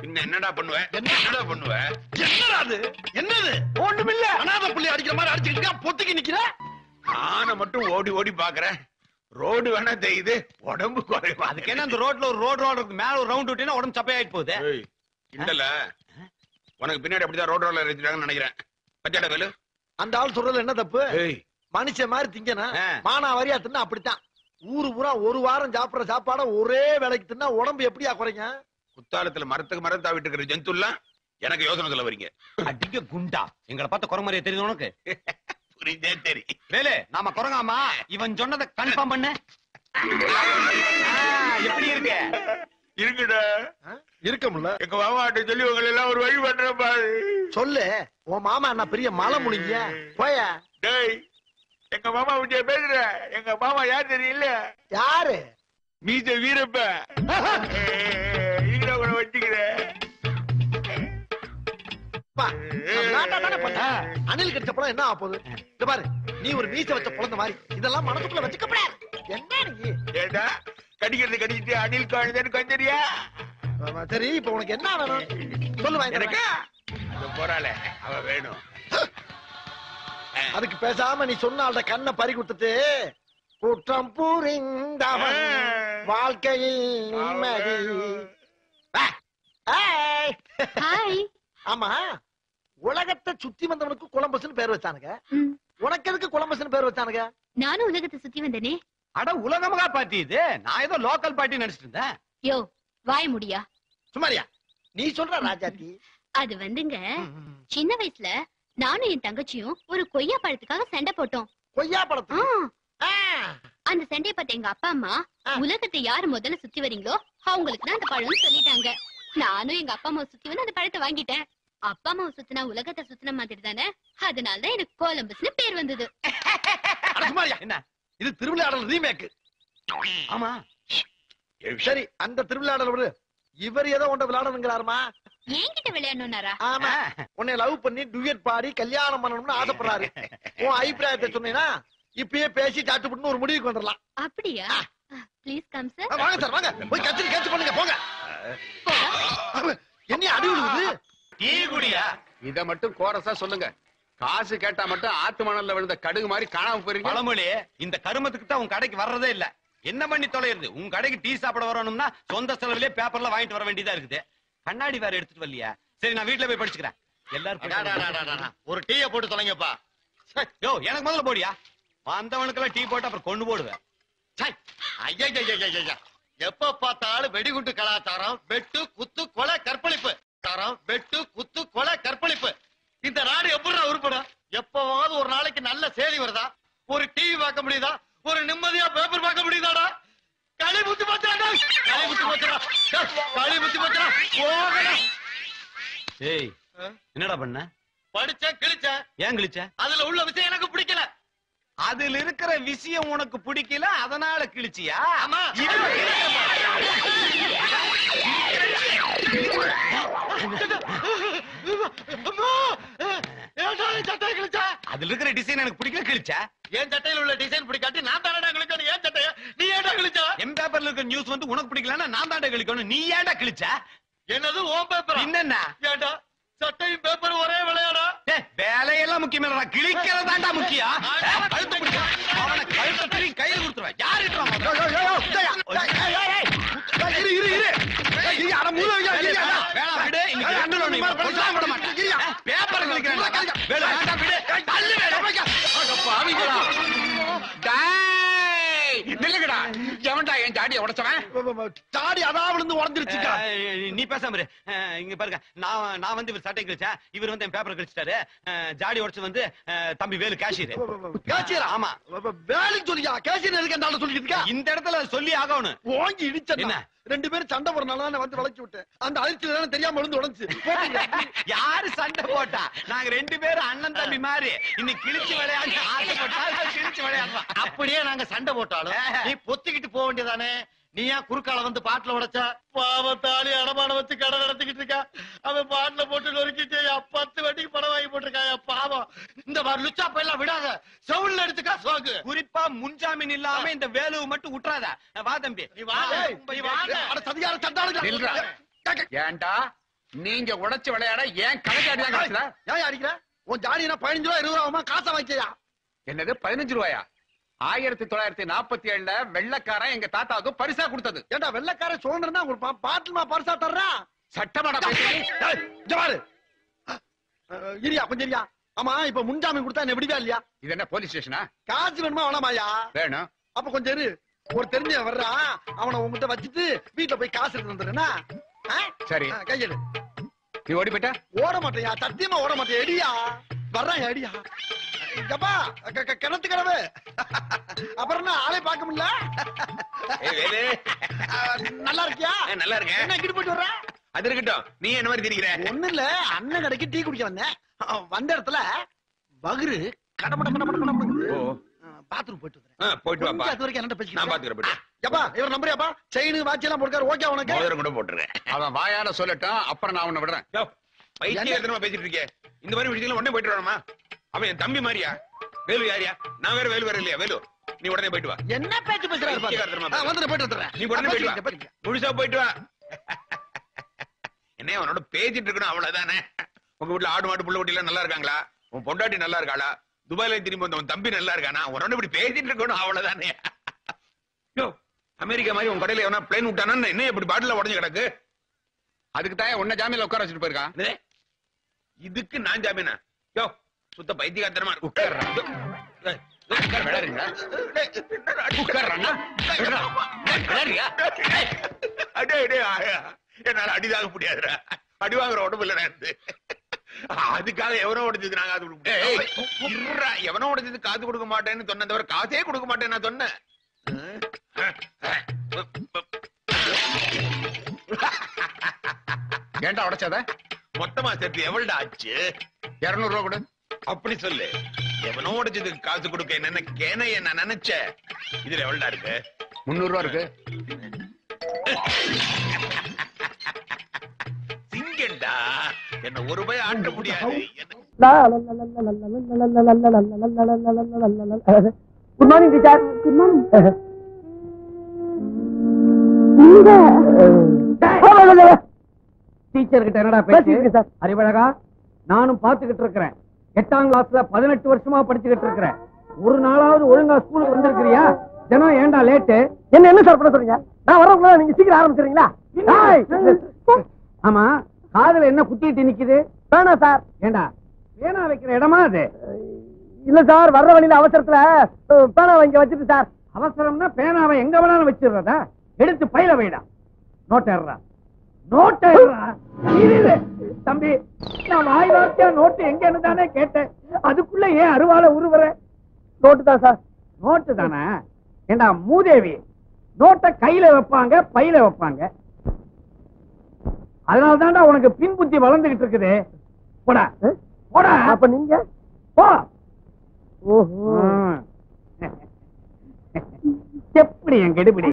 இன்னும் என்னடா பண்ணுவேன்? என்னடா பண்ணுவேன்? என்னடா அது? என்னது? ஒண்ணுமில்ல. அனாதை புள்ளி அடிக்கிற மாதிரி அடிச்சுக்கிட்டு பொத்துக்கி நிக்கிற. ஆன மட்டும் ஓடி ஓடி பாக்குறேன். ரோடு வேணா தெரியுது, உடம்பு குறைவா. அதுக்கு என்ன அந்த ரோட்ல ஒரு ரோடு ரோடு மேல ஒரு ரவுண்ட் விட்டீங்கன்னா உடம்பு சப்பையாயிட்டு போகுது. இல்ல உனக்கு பின்னாடி அப்படிதான் ரோடு ரோல இருந்துட்டாங்கன்னு நினைக்கிறேன். பச்சாடா வேலு, அந்த ஆள் சொல்றதுல என்ன தப்பு? மனுஷன் மாதிரி திங்கனா மானா வரியா தின்னா அப்படித்தான். ஊரு பூரா ஒரு வாரம் சாப்பிடுற சாப்பாட ஒரே வேலைக்கு தின்னா உடம்பு எப்படியா குறைங்க? குத்தாலத்துல மரத்துக்கு மரம் தாவிட்டு இருக்கிற ஜந்துலாம் எனக்கு யோசனை சொல்ல வரீங்க. அடிக்க குண்டா, எங்களை பார்த்த குரமறைய தெரியுது உனக்கு? புரியுதே தெரியும். வேலு, நாம குரங்காமா? இவன் சொன்னதை கன்ஃபார்ம் பண்ண. எப்படி இருக்கு? இருக்குடா. இருக்கமுல்ல. எங்க மாமாட்ட சொல்லி உங்களை எல்லாம் ஒரு வழி பண்ற பாரு. சொல்லு. உன் மாமா என்ன பெரிய மலை முனிங்க? போய. டேய், எங்க மாமா விஜய பேசுற. எங்க மாமா யார் தெரியல? யாரு? மீச வீரப்ப. இங்க கூட வச்சுக்கிறேன். அணில் கடிச்ச பழம் என்ன ஆகுது? இந்த பாரு, நீ ஒரு மீச வச்ச குழந்தை மாதிரி இதெல்லாம் மனசுக்குள்ள வச்சுக்கப்படாது. என்ன நீ? ஏடா கடிக்கிறது கடிச்சிட்டு அணில் காணுதேன்னு கொஞ்சரியா? சரி, இப்ப உனக்கு என்ன வேணும் சொல்லுவா. எனக்கு போறாளே அவ வேணும். அதுக்கு பேசாம நீ சொன்ன ஆள்ட கண்ணை பறி கொடுத்துட்டு குற்றம் புரிந்தவன் வாழ்க்கையில் நிம்மதி. ஆமா, உலகத்தை சுத்தி வந்தவனுக்கு கொலம்பஸ்னு பேர் வச்சானுங்க. உனக்கு எதுக்கு கொலம்பஸ்னு பேர் வச்சானுங்க? நானும் உலகத்தை சுத்தி வந்தனே. அட உலகமகா பாட்டி இது. நான் ஏதோ லோக்கல் பாட்டி நினைச்சிட்டு இருந்தேன். யோ வாய முடியா? சுமாரியா நீ சொல்ற ராஜாத்தி? அது வந்துங்க, சின்ன வயசுல நானும் என் தங்கச்சியும் ஒரு கொய்யா பழத்துக்காக சண்டை போட்டோம். கொய்யா பழத்து? அந்த சண்டையை பார்த்த எங்க அப்பா அம்மா உலகத்தை யாரு முதல்ல சுத்தி வரீங்களோ அவங்களுக்கு தான் அந்த பழம்னு சொல்லிட்டாங்க. நானும் எங்க அப்பா அம்மாவை சுத்தி வந்து அந்த பழத்தை வாங்கிட்டேன். அப்பா அம்மாவை சுத்தினா உலகத்தை சுத்தின மாதிரி தானே, அதனாலதான் எனக்கு கோலம்பஸ்னு பேர் வந்தது. என்ன இது? திருவிளையாடல் ரீமேக். ஆமா சரி, அந்த திருவிளையாடல் விடு. இவர் ஏதோ ஒன்றை விளையாடணுங்கிறாருமா? என்கிட்ட விளையாடணும்னாரா? ஆமா, உன்னை லவ் பண்ணி டுயட் பாடி கல்யாணம் பண்ணணும்னு ஆசைப்படுறாரு. உன் அபிப்பிராயத்தை சொன்னீங்கன்னா இப்பயே பேசி சாட்டுப்பட்டு ஒரு முடிவுக்கு வந்துடலாம். அப்படியா? Please come sir. வாங்க சார், வாங்க. போய் கத்திரி கேட்ச் பண்ணுங்க, போங்க. என்ன அடி விழுகுது? டீ குடியா? இத மட்டும் கோரஸா சொல்லுங்க. காசு கேட்டா மட்டும் ஆத்து மணல்ல விழுந்த கடுகு மாதிரி காணாம போறீங்க. பழமொழி, இந்த கருமத்துக்கு தான் உன் கடைக்கு வர்றதே இல்ல. என்ன பண்ணி தொலைறது? உன் கடைக்கு டீ சாப்பிட வரணும்னா சொந்த செலவுலயே பேப்பர்ல வாங்கிட்டு வர வேண்டியதா இருக்குது. கண்ணாடி வேற எடுத்துட்டு வரலையா? சரி, நான் வீட்டுல போய் படிச்சுக்கிறேன். எல்லாரும் ஒரு டீயை போட்டு தொலைங்கப்பா. யோ, எனக்கு முதல்ல போடியா. வந்தவனுக்கெல்லாம் டீ போட்டு அப்புறம் கொண்டு போடுவேன். ஐயா, எப்ப பார்த்தாலும் வெடிகுண்டு கலாச்சாரம், வெட்டு குத்து கொலை கற்பழிப்பு. வெட்டு குத்து கொலை கற்பழிப்பு. இந்த நாடு எப்படி உருப்படும்? எப்பவாவது ஒரு நாளைக்கு நல்ல செய்தி வருதா? ஒரு டிவி பார்க்க முடியுதா? ஒரு நிம்மதியா பேப்பர் பார்க்க முடியுதாடா? களி முத்து போச்சுடா, களி முத்து போச்சுடா, களி முத்து போச்சுடா. ஏய், என்னடா பண்ண? படிச்சேன், கிழிச்சேன். ஏன் கிழிச்ச? அதுல உள்ள விஷயம் எனக்கு பிடிக்கல. அதுல இருக்கிற விஷயம் உனக்கு பிடிக்கல, அதனால கிழிச்சியா? ஆமா. அதுல இருக்கிற டிசைன் எனக்கு பிடிக்கல, கிழிச்சா? என் சட்டையில உள்ள டிசைன் பிடிக்காட்டி நான் தானடா கிழிச்சேன். என் சட்டைய நீ ஏன்டா கிழிச்ச? என் பேப்பர்ல இருக்கிற நியூஸ் வந்து உனக்கு பிடிக்கலன்னா நான் தாண்டா கிழிக்கணும். நீ ஏன்டா கிழிச்ச? என்னது உன் பேப்பர்? என்னன்னா ஏன்டா சட்டையும் பேப்பர் ஒரே விளையாடா? வேலையெல்லாம் முக்கியம் இல்லடா, கிழிக்கிறதாண்டா முக்கியம். கழுத்து பிடிக்க அவனை கழுத்தை திரும்பி கையில கொடுத்துருவேன். யாரு பேப்பர் கிழிக்கிறேன். நில்லுங்கடா. எவன்டா என் ஜாடியை உடைச்சவன்? ஜாடி அதான் விழுந்து உடஞ்சிருச்சுக்கா. நீ பேசாம இரு. இங்க பாருங்க, நான் வந்து இவர் சட்டை கிழிச்சேன், இவர் வந்து என் பேப்பர் கிழிச்சிட்டாரு. ஜாடி உடைச்சு வந்து தம்பி வேலு கேஷியர். கேஷியர்? ஆமா. வேலைக்கு சொல்லியா? கேஷியர் எதுக்கு அந்த சொல்லிட்டு இருக்கா? இந்த இடத்துல சொல்லி ஆகணும். ஓங்கி இடிச்ச என்ன? ரெண்டு பேரும் சண்டை போறனால தான் வந்து வளைச்சு விட்டேன். அந்த அதிர்ச்சியில தானே தெரியாம விழுந்து உடைஞ்சு. யாரு சண்டை போட்டா? நாங்க ரெண்டு பேரும் அண்ணன் தம்பி மாதிரி இன்னைக்கு கிழிச்சு விளையாடி ஆசைப்பட்டா கிழிச்சு விளையாடுறோம். அப்படியே நாங்க சண்டை போட்டாலும் நீ பொத்திக்கிட்டு போக வேண்டியதானே? நீ ஏன் குறுக்கால வந்து பாட்டுல உடைச்சா? பாவத்தாளி அடமான வச்சு கடை நடத்திக்கிட்டு இருக்கா. அவன் பாட்டுல போட்டு நொறுக்கிட்டு 10 வட்டிக்கு படம் வாங்கி போட்டிருக்காயா பாவம். இந்த மாதிரி லுச்சா பையெல்லாம் விடாத, செவுல்ல எடுத்துக்கா சோக்கு. குறிப்பா முன்ஜாமீன் இல்லாம இந்த வேலுவை மட்டும் விட்டுறாத. வா தம்பி, சதிகார சண்டாளு. ஏன்டா நீங்க உடைச்சு விளையாட ஏன் கணக்காடி தான் கிடைச்சதா? ஏன் அடிக்கிற? உன் ஜாடினா 15 ரூபா 20 ரூபா ஆகுமா? காசை வாங்கியா? என்னது 15 ரூபாயா? 1947 வெள்ளக்காரன் எங்க தாத்தாவுக்கு பரிசா கொடுத்தது. ஏண்டா வெள்ளக்காரன் சுதந்திரம்னா ஒரு பாட்டுமா பரிசா தர்றான்? சட்டமாடா ஜவாரு இரியா கொஞ்சம் இரியா. ஆமா, இப்ப முன்ஜாமீன் கொடுத்தா என்ன விடுவா இல்லையா? இது என்ன போலீஸ் ஸ்டேஷனா? காசு வேணுமா வேணாமாயா? வேணும். அப்ப கொஞ்சம் இரு. ஒரு தெரிஞ்ச வர்றான், அவனை உங்ககிட்ட வச்சுட்டு வீட்டுல போய் காசு எடுத்து வந்துடுறேன்னா? சரி, கையெடு. நீ ஓடி போயிட்டா? ஓட மாட்டேயா, சத்தியமா ஓட மாட்டேன். எடியா வர்றான், எடியா. எப்பா கிணத்து கிடவு. அப்புறம் என்ன ஆளே பார்க்க முடியல. நல்லா இருக்கியா? நல்லா இருக்கேன். என்ன கிட்ட போயிட்டு வர்ற? அது இருக்கட்டும், நீ என்ன மாதிரி தெரிகிற? ஒண்ணு இல்ல, அண்ணன் கடைக்கு டீ குடிக்க வந்தேன். வந்த இடத்துல பகுரு கடமட கடமட கடமட பாத்ரூம் போயிட்டு வந்துறேன். போயிட்டு வாப்பா. அது வரைக்கும் என்ன பேசிக்கிறேன்? நான் பாத்துக்கிறேன். போயிட்டு எப்பா இவர் நம்பறியாப்பா? செயின் வாட்ச் எல்லாம் போட்டுக்காரு. ஓகே உனக்கு? மோதிரம் கூட போட்டுறேன். அவன் வாயால சொல்லட்டும், அப்புறம் நான் உன்னை விடுறேன். பைத்தியக்காரத்தனமா பேசிட்டு இருக்கேன். இந்த மாதிரி விஷயத்துல உடனே போயிட்டு வரணுமா? அவன் என் தம்பி மாதிரியா? வேலு யாரியா? நான் வேற வேலு வேற இல்லையா? வேலு நீ உடனே போயிட்டு வா. என்ன பேச்சு பேசுறாரு பாரு. வந்து போயிட்டு வந்துறேன். நீ உடனே போயிட்டு வா. முழுசா போயிட்டு வா. என்ன அவனோட பேசிட்டு இருக்கணும், அவ்வளவுதானே. உங்க வீட்டுல ஆடு மாடு புள்ள குட்டி எல்லாம் நல்லா இருக்காங்களா? உன் பொண்டாட்டி நல்லா இருக்காளா? துபாயில திரும்பி வந்த உன் தம்பி நல்லா இருக்கானா? உன்னோட இப்படி பேசிட்டு இருக்கணும், அவ்வளவுதானே. அமெரிக்கா மாதிரி உன் கடையில எவனா பிளேன் விட்டானா என்ன இப்படி பாட்டில உடஞ்சு கிடக்கு? அதுக்கு தான் உன்ன ஜாமீன்ல உட்கார வச்சுட்டு போயிருக்கான். இதுக்கு நான் ஜாமீனா? யோ சுத்த பைத்தியக்காரத்தனமா உட்கார்றா. என்னால அடிதாக முடியாதுடா. அடி வாங்குற உடம்பு இல்ல. அதுக்காக எவனோ உடைச்சது நாங்க காது எவனோ உடைச்சது காது கொடுக்க மாட்டேன்னு சொன்ன தவிர காசே கொடுக்க மாட்டேன்னு நான் சொன்னேன். ஏன்டா உடைச்சத? மொத்தமா சேர்த்து எவ்வளவு ஆச்சு? 200 ரூபா கொடு. அப்படி சொல்லு. எவனோ உடைச்சதுக்கு காசு கொடுக்க என்ன நான் நினைச்சேன். இதுல எவ்வளவு இருக்கு? 300 ரூபா இருக்கு. சிங்கண்டா என்ன ஒரு பய ஆட்ட முடியாது. Good morning teacher. Good morning. Teacher கிட்ட என்னடா பேசிட்டு சார்? அறிவழகா, நானும் பாத்துக்கிட்டு இருக்கிறேன். 8ஆம் கிளாஸ்ல 18 வருஷமா படிச்சுக்கிட்டு இருக்கிறேன். ஒரு நாளாவது ஒழுங்கா ஸ்கூலுக்கு வந்திருக்கிறியா? தினம் ஏன்டா லேட்டு? என்ன சார் பண்ண சொல்றீங்க? நான் வரவங்கள நீங்க சீக்கிரம் ஆரம்பிச்சிடுறீங்களா? ஆமா, காதுல என்ன குத்திட்டு நிக்குது? வேணா சார். ஏண்டா பேனா வைக்கிற இடமா அது? இல்ல சார், வர்ற வழியில அவசரத்துல பேனாவை இங்க வச்சுட்டு சார். அவசரம்னா பேனாவை எங்க வேணாலும் வச்சிடுறதா? எடுத்து பையில வைடா. நோட்டேறா நோட்டேறா. தம்பி, நான் வாய் வார்த்தையா நோட்டு எங்கன்னு தானே கேட்டேன். அதுக்குள்ள ஏன் அருவால உருவற? நோட்டு தான் சார். நோட்டு தானே? ஏண்டா மூதேவி, நோட்டை கையில வைப்பாங்க, பையில வைப்பாங்க. அதனால தான்டா உனக்கு பின் புத்தி வளர்ந்துகிட்டு இருக்குது. போடா போடா. அப்ப நீங்க போ. ஓஹோ, எப்படி என் கெடுபிடி?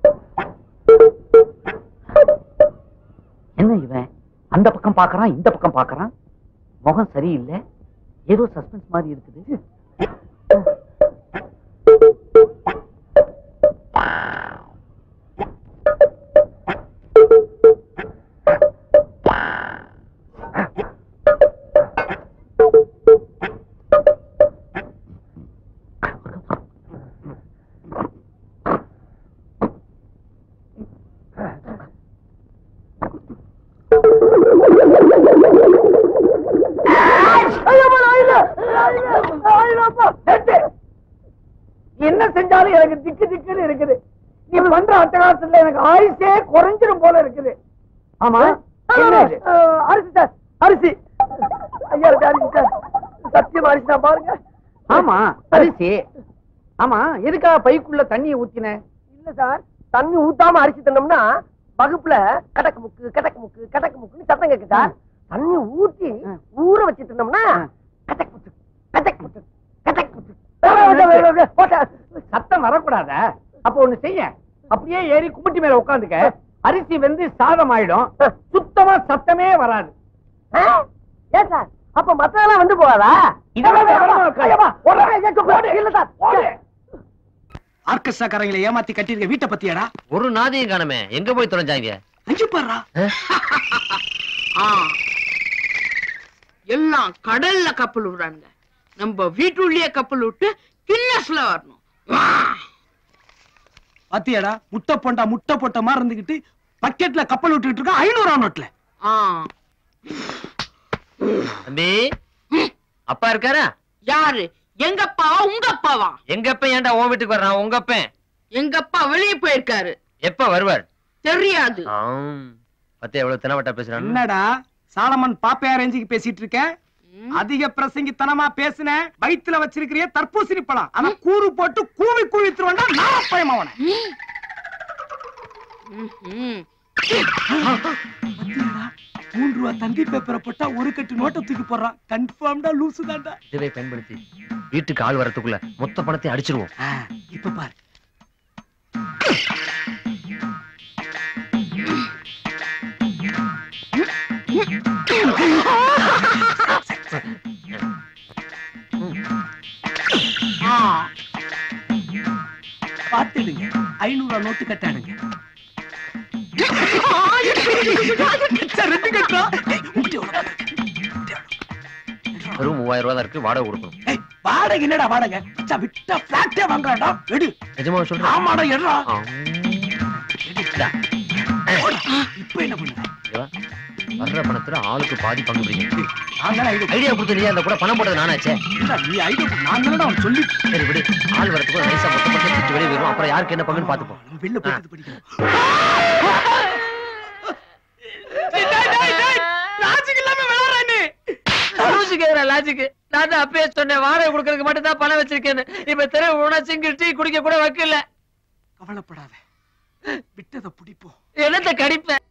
என்ன இவன் அந்த பக்கம் பாக்குறான், இந்த பக்கம் பாக்குறான். முகம் சரியில்லை, ஏதோ சஸ்பென்ஸ் மாதிரி இருக்குது. என்ன செஞ்சாலும் எனக்கு திக்கு திக்குன்னு இருக்குது. நீ பண்ற அட்டகாசத்துல எனக்கு ஆயுசே குறைஞ்சிடும் போல இருக்குது. ஆமா, அரிசி சார், அரிசி. ஐயா அரிசி சார், சத்தியம் அரிசி தான் பாருங்க. ஆமா அரிசி. ஆமா, எதுக்காக பைக்குள்ள தண்ணியை ஊத்தின? இல்ல சார், தண்ணி ஊத்தாம அரிசி தின்னோம்னா வகுப்புல கடக்கு முக்கு கடக்கு முக்கு கடக்கு முக்குன்னு சத்தம் கேட்கு சார். தண்ணி ஊத்தி ஊற வச்சு தின்னோம்னா கடக்கு முக்கு கடக்கு முக்கு கடக்கு முக்கு சத்தம் வரக்கூடாத. அப்ப ஒண்ணு செய்ய, அப்படியே ஏறி கும்பிட்டு மேல உட்காந்துக்க. அரிசி வெந்து சாதம் ஆயிடும், சுத்தமா சத்தமே வராது. ஏன் சார், அப்ப மத்ததெல்லாம் வந்து போகாதா? ஆர்கெஸ்ட்ராக்காரங்களை ஏமாத்தி கட்டிருக்க வீட்டை பத்தியாடா? ஒரு நாதியும் காணமே, எங்க போய் தொலைஞ்சாங்க? அஞ்சு பாடுறா. எல்லாம் கடல்ல கப்பல் விடுறானுங்க. நம்ம வீட்டுள்ளே கப்பல் விட்டு கின்னஸ்ல வரணும். பாத்தியாடா, முட்டை போண்டா முட்டை போட்ட மாதிரி இருந்துகிட்டு பக்கெட்ல கப்பல் விட்டுட்டு இருக்கா 500 நோட்ல. தம்பி, அப்பா இருக்காரா? யாரு? எங்க அப்பாவா உங்க அப்பாவா? எங்க அப்பா ஏன்டா உன் வீட்டுக்கு வர்றான்? உங்க அப்பா எங்க அப்பா வெளியே போயிருக்காரு. எப்ப வருவார்? தெரியாது. பத்தியா எவ்வளவு தினவட்டா பேசுறான்? என்னடா சாலமன் பாப்பையா ரேஞ்சுக்கு பேசிட்டு இருக்க? அதிக பிரசங்கித்தனமா பேசுன வயித்துல வச்சிருக்கிறிய தர்பூசணி பழம். ஆனா கூறு போட்டு கூவி கூவி திருவண்டா நான் பயமா அவன. 3 ரூபா தந்தி பேப்பரை போட்டா ஒரு கட்டு நோட்டை தூக்கி போடுறான். கன்ஃபார்ம்டா லூசு தான்டா. இதை பயன்படுத்தி வீட்டுக்கு ஆள் வரதுக்குள்ள மொத்த பணத்தை அடிச்சிருவோம். இப்ப பாரு. பாத்துடுங்க, 500 நோட்டு கட்டாடுங்க. வெறும் 3000 ரூபா தான் இருக்கு, வாடகை கொடுக்கணும். வாடகை என்னடா வாடகை? விட்டா பிளாட்டே வாங்குறாடா. எடு. நிஜமா சொல்றேன்? ஆமாடா, எடுடா. இப்ப என்ன பண்ணுவ? வர்ற பணத்துல ஆளுக்கு பாதி பங்கு பிடிங்க. ஐடியா கொடுத்து அந்த கூட பணம் போட்டது நானாச்சே. நீ ஐடியா நான் சொல்லி. சரி விடு, ஆள் வரத்துக்கு நைசா மொத்த பணத்தை வெளியே வரும். அப்புறம் யாருக்கு என்ன பங்குன்னு பாத்துப்போம். வெளில போயிட்டு படிக்கணும். நான் தான் அப்பயே சொன்னேன், வாடகை கொடுக்கறதுக்கு மட்டும் தான் பணம் வச்சிருக்கேன்னு. இப்ப தெருவு உணா சிங்கிள் டீ குடிக்க கூட வைக்கல. கவலைப்படாத, விட்டதை பிடிப்போம். என்னத்தை கடிப்பேன்?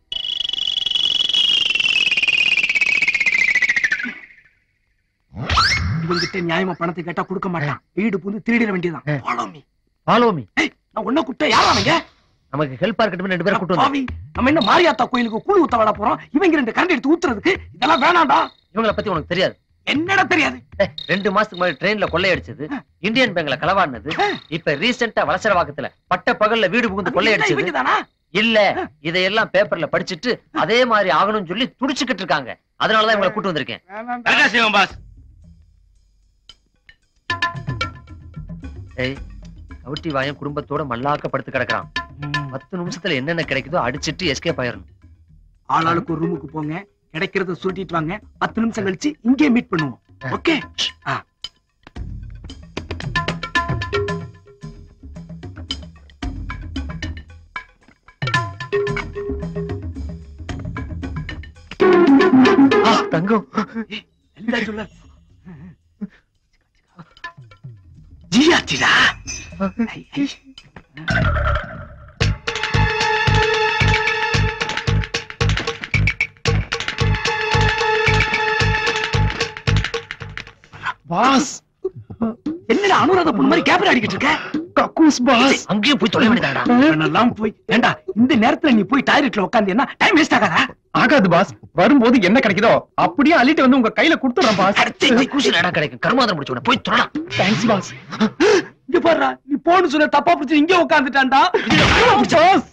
இவங்கிட்ட நியாயமா பணத்தை கேட்டா கொடுக்க மாட்டான். வீடு புந்து திருடிட வேண்டியதான். Follow me. நான் உன்ன கூப்பிட்டா யாரா அவங்க? நமக்கு ஹெல்ப்பா இருக்கட்டும் 2 பேரை கூட்டு வந்து. நம்ம என்ன மாரியாத்தா கோயிலுக்கு கூழ் ஊத்த விட போறோம், இவங்க 2 கரண்ட் எடுத்து ஊத்துறதுக்கு இதெல்லாம் வேணாம்டா. இவங்கள பத்தி உனக்கு தெரியாது. என்னடா தெரியாது? 2 மாசத்துக்கு முன்னாடி ட்ரெயின்ல கொள்ளையடிச்சது, இந்தியன் பேங்க்ல களவாடினது, இப்ப ரீசெண்டா வலசரவாக்கத்துல பட்ட பகல்ல வீடு புகுந்து கொள்ளையடிச்சது இல்ல. இதையெல்லாம் பேப்பர்ல படிச்சுட்டு அதே மாதிரி ஆகணும்னு சொல்லி துடிச்சுக்கிட்டு இருக்காங்க. அதனாலதான் இவங்களை கூட்டு வந்திருக்கேன். ஏய், கவுட்டி வாயன் குடும்பத்தோட மல்லாக்க படுத்து கிடக்குறான். 10 நிமிஷத்துல என்னென்ன கிடைக்குதோ அடிச்சிட்டு எஸ்கேப் ஆயிரணும். ஆளாளுக்கு ஒரு ரூமுக்கு போங்க, கிடைக்கிறத சுருட்டிட்டு வாங்க. 10 நிமிஷம் கழிச்சு இங்கே மீட் பண்ணுவோம். ஓகே? தங்கம் சொல்ல ஜியாச்சிடா. பாஸ், என்னடா அனுராதா பொண்ணு மாதிரி கேமரா அடிக்கிட்டு இருக்க? கக்கூஸ் பாஸ். அங்கேயே போய் தொலை வேண்டியதாடா. என்னெல்லாம் போய் ஏண்டா இந்த நேரத்துல நீ போய் டாய்லெட்ல உட்கார்ந்தேன்னா டைம் வேஸ்ட் ஆகாதா? ஆகாது பாஸ். வரும்போது என்ன கிடைக்குதோ அப்படியே அள்ளிட்டு வந்து உங்க கையில கொடுத்துறேன் பாஸ். கூசில இடம் கிடைக்கும். கருமாதிரம் முடிச்சு போய் தொழலாம். Thanks pass. இங்க பாருடா, நீ போன்னு சொன்ன தப்பா பிடிச்சு இங்கே உட்கார்ந்துட்டான்டா. பாஸ்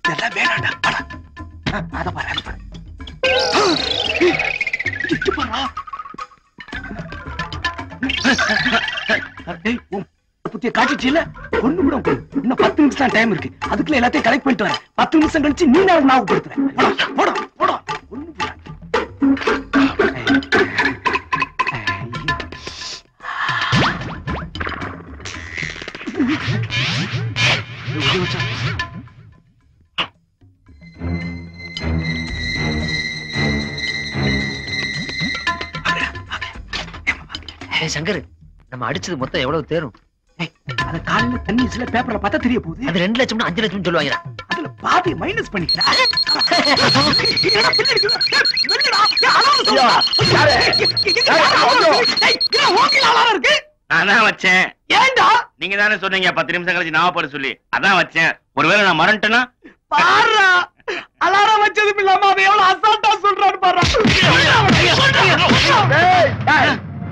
இதெல்லாம் வேணாண்டா. அத பாரு, அத பாரு. புத்திய காட்டிச்சுல ஒண்ணு கூட இன்னும் 10 நிமிஷம் தான் டைம் இருக்கு. அதுக்குள்ள எல்லாத்தையும் கலெக்ட் பண்ணிட்டு வரேன். 10 நிமிஷம் கழிச்சு நீ நான் ஞாபகப்படுத்துறேன். போடா போடா. சங்கர், நம்ம அடிச்சது மொத்தம் எவ்வளவு தேரும்? அத காலையில தண்ணி சில பேப்பர்ல பார்த்தா தெரிய போகுது. அது 2 லட்சம் 5 லட்சம் சொல்லுவாங்க. அதுல பாதி மைனஸ் பண்ணிக்கிறேன். நான் வச்சேன். ஏண்டா? நீங்க தானே சொன்னீங்க 10 நிமிஷம் கழிச்சு ஞாபகப்பட சொல்லி. அதான் வச்சேன். ஒருவேளை நான் மறந்துட்டேனா? பாரா, அலாரம் வச்சதும் இல்லாம அவன் எவ்வளவு அசால்ட்டா சொல்றான்னு பாரா.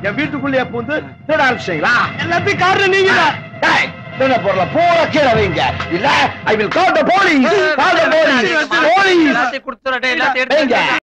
என் வீட்டுக்குள்ளே பூந்து தேட ஆரம்பிச்சீங்களா? எல்லாத்தையும் காரணம் நீங்க தான். என்ன பொருளை பூரா கீழே வைங்க. இல்ல I will call the police. Call the police. எல்லாத்தையும் கொடுத்துறேன். எல்லாத்தையும் எடுத்து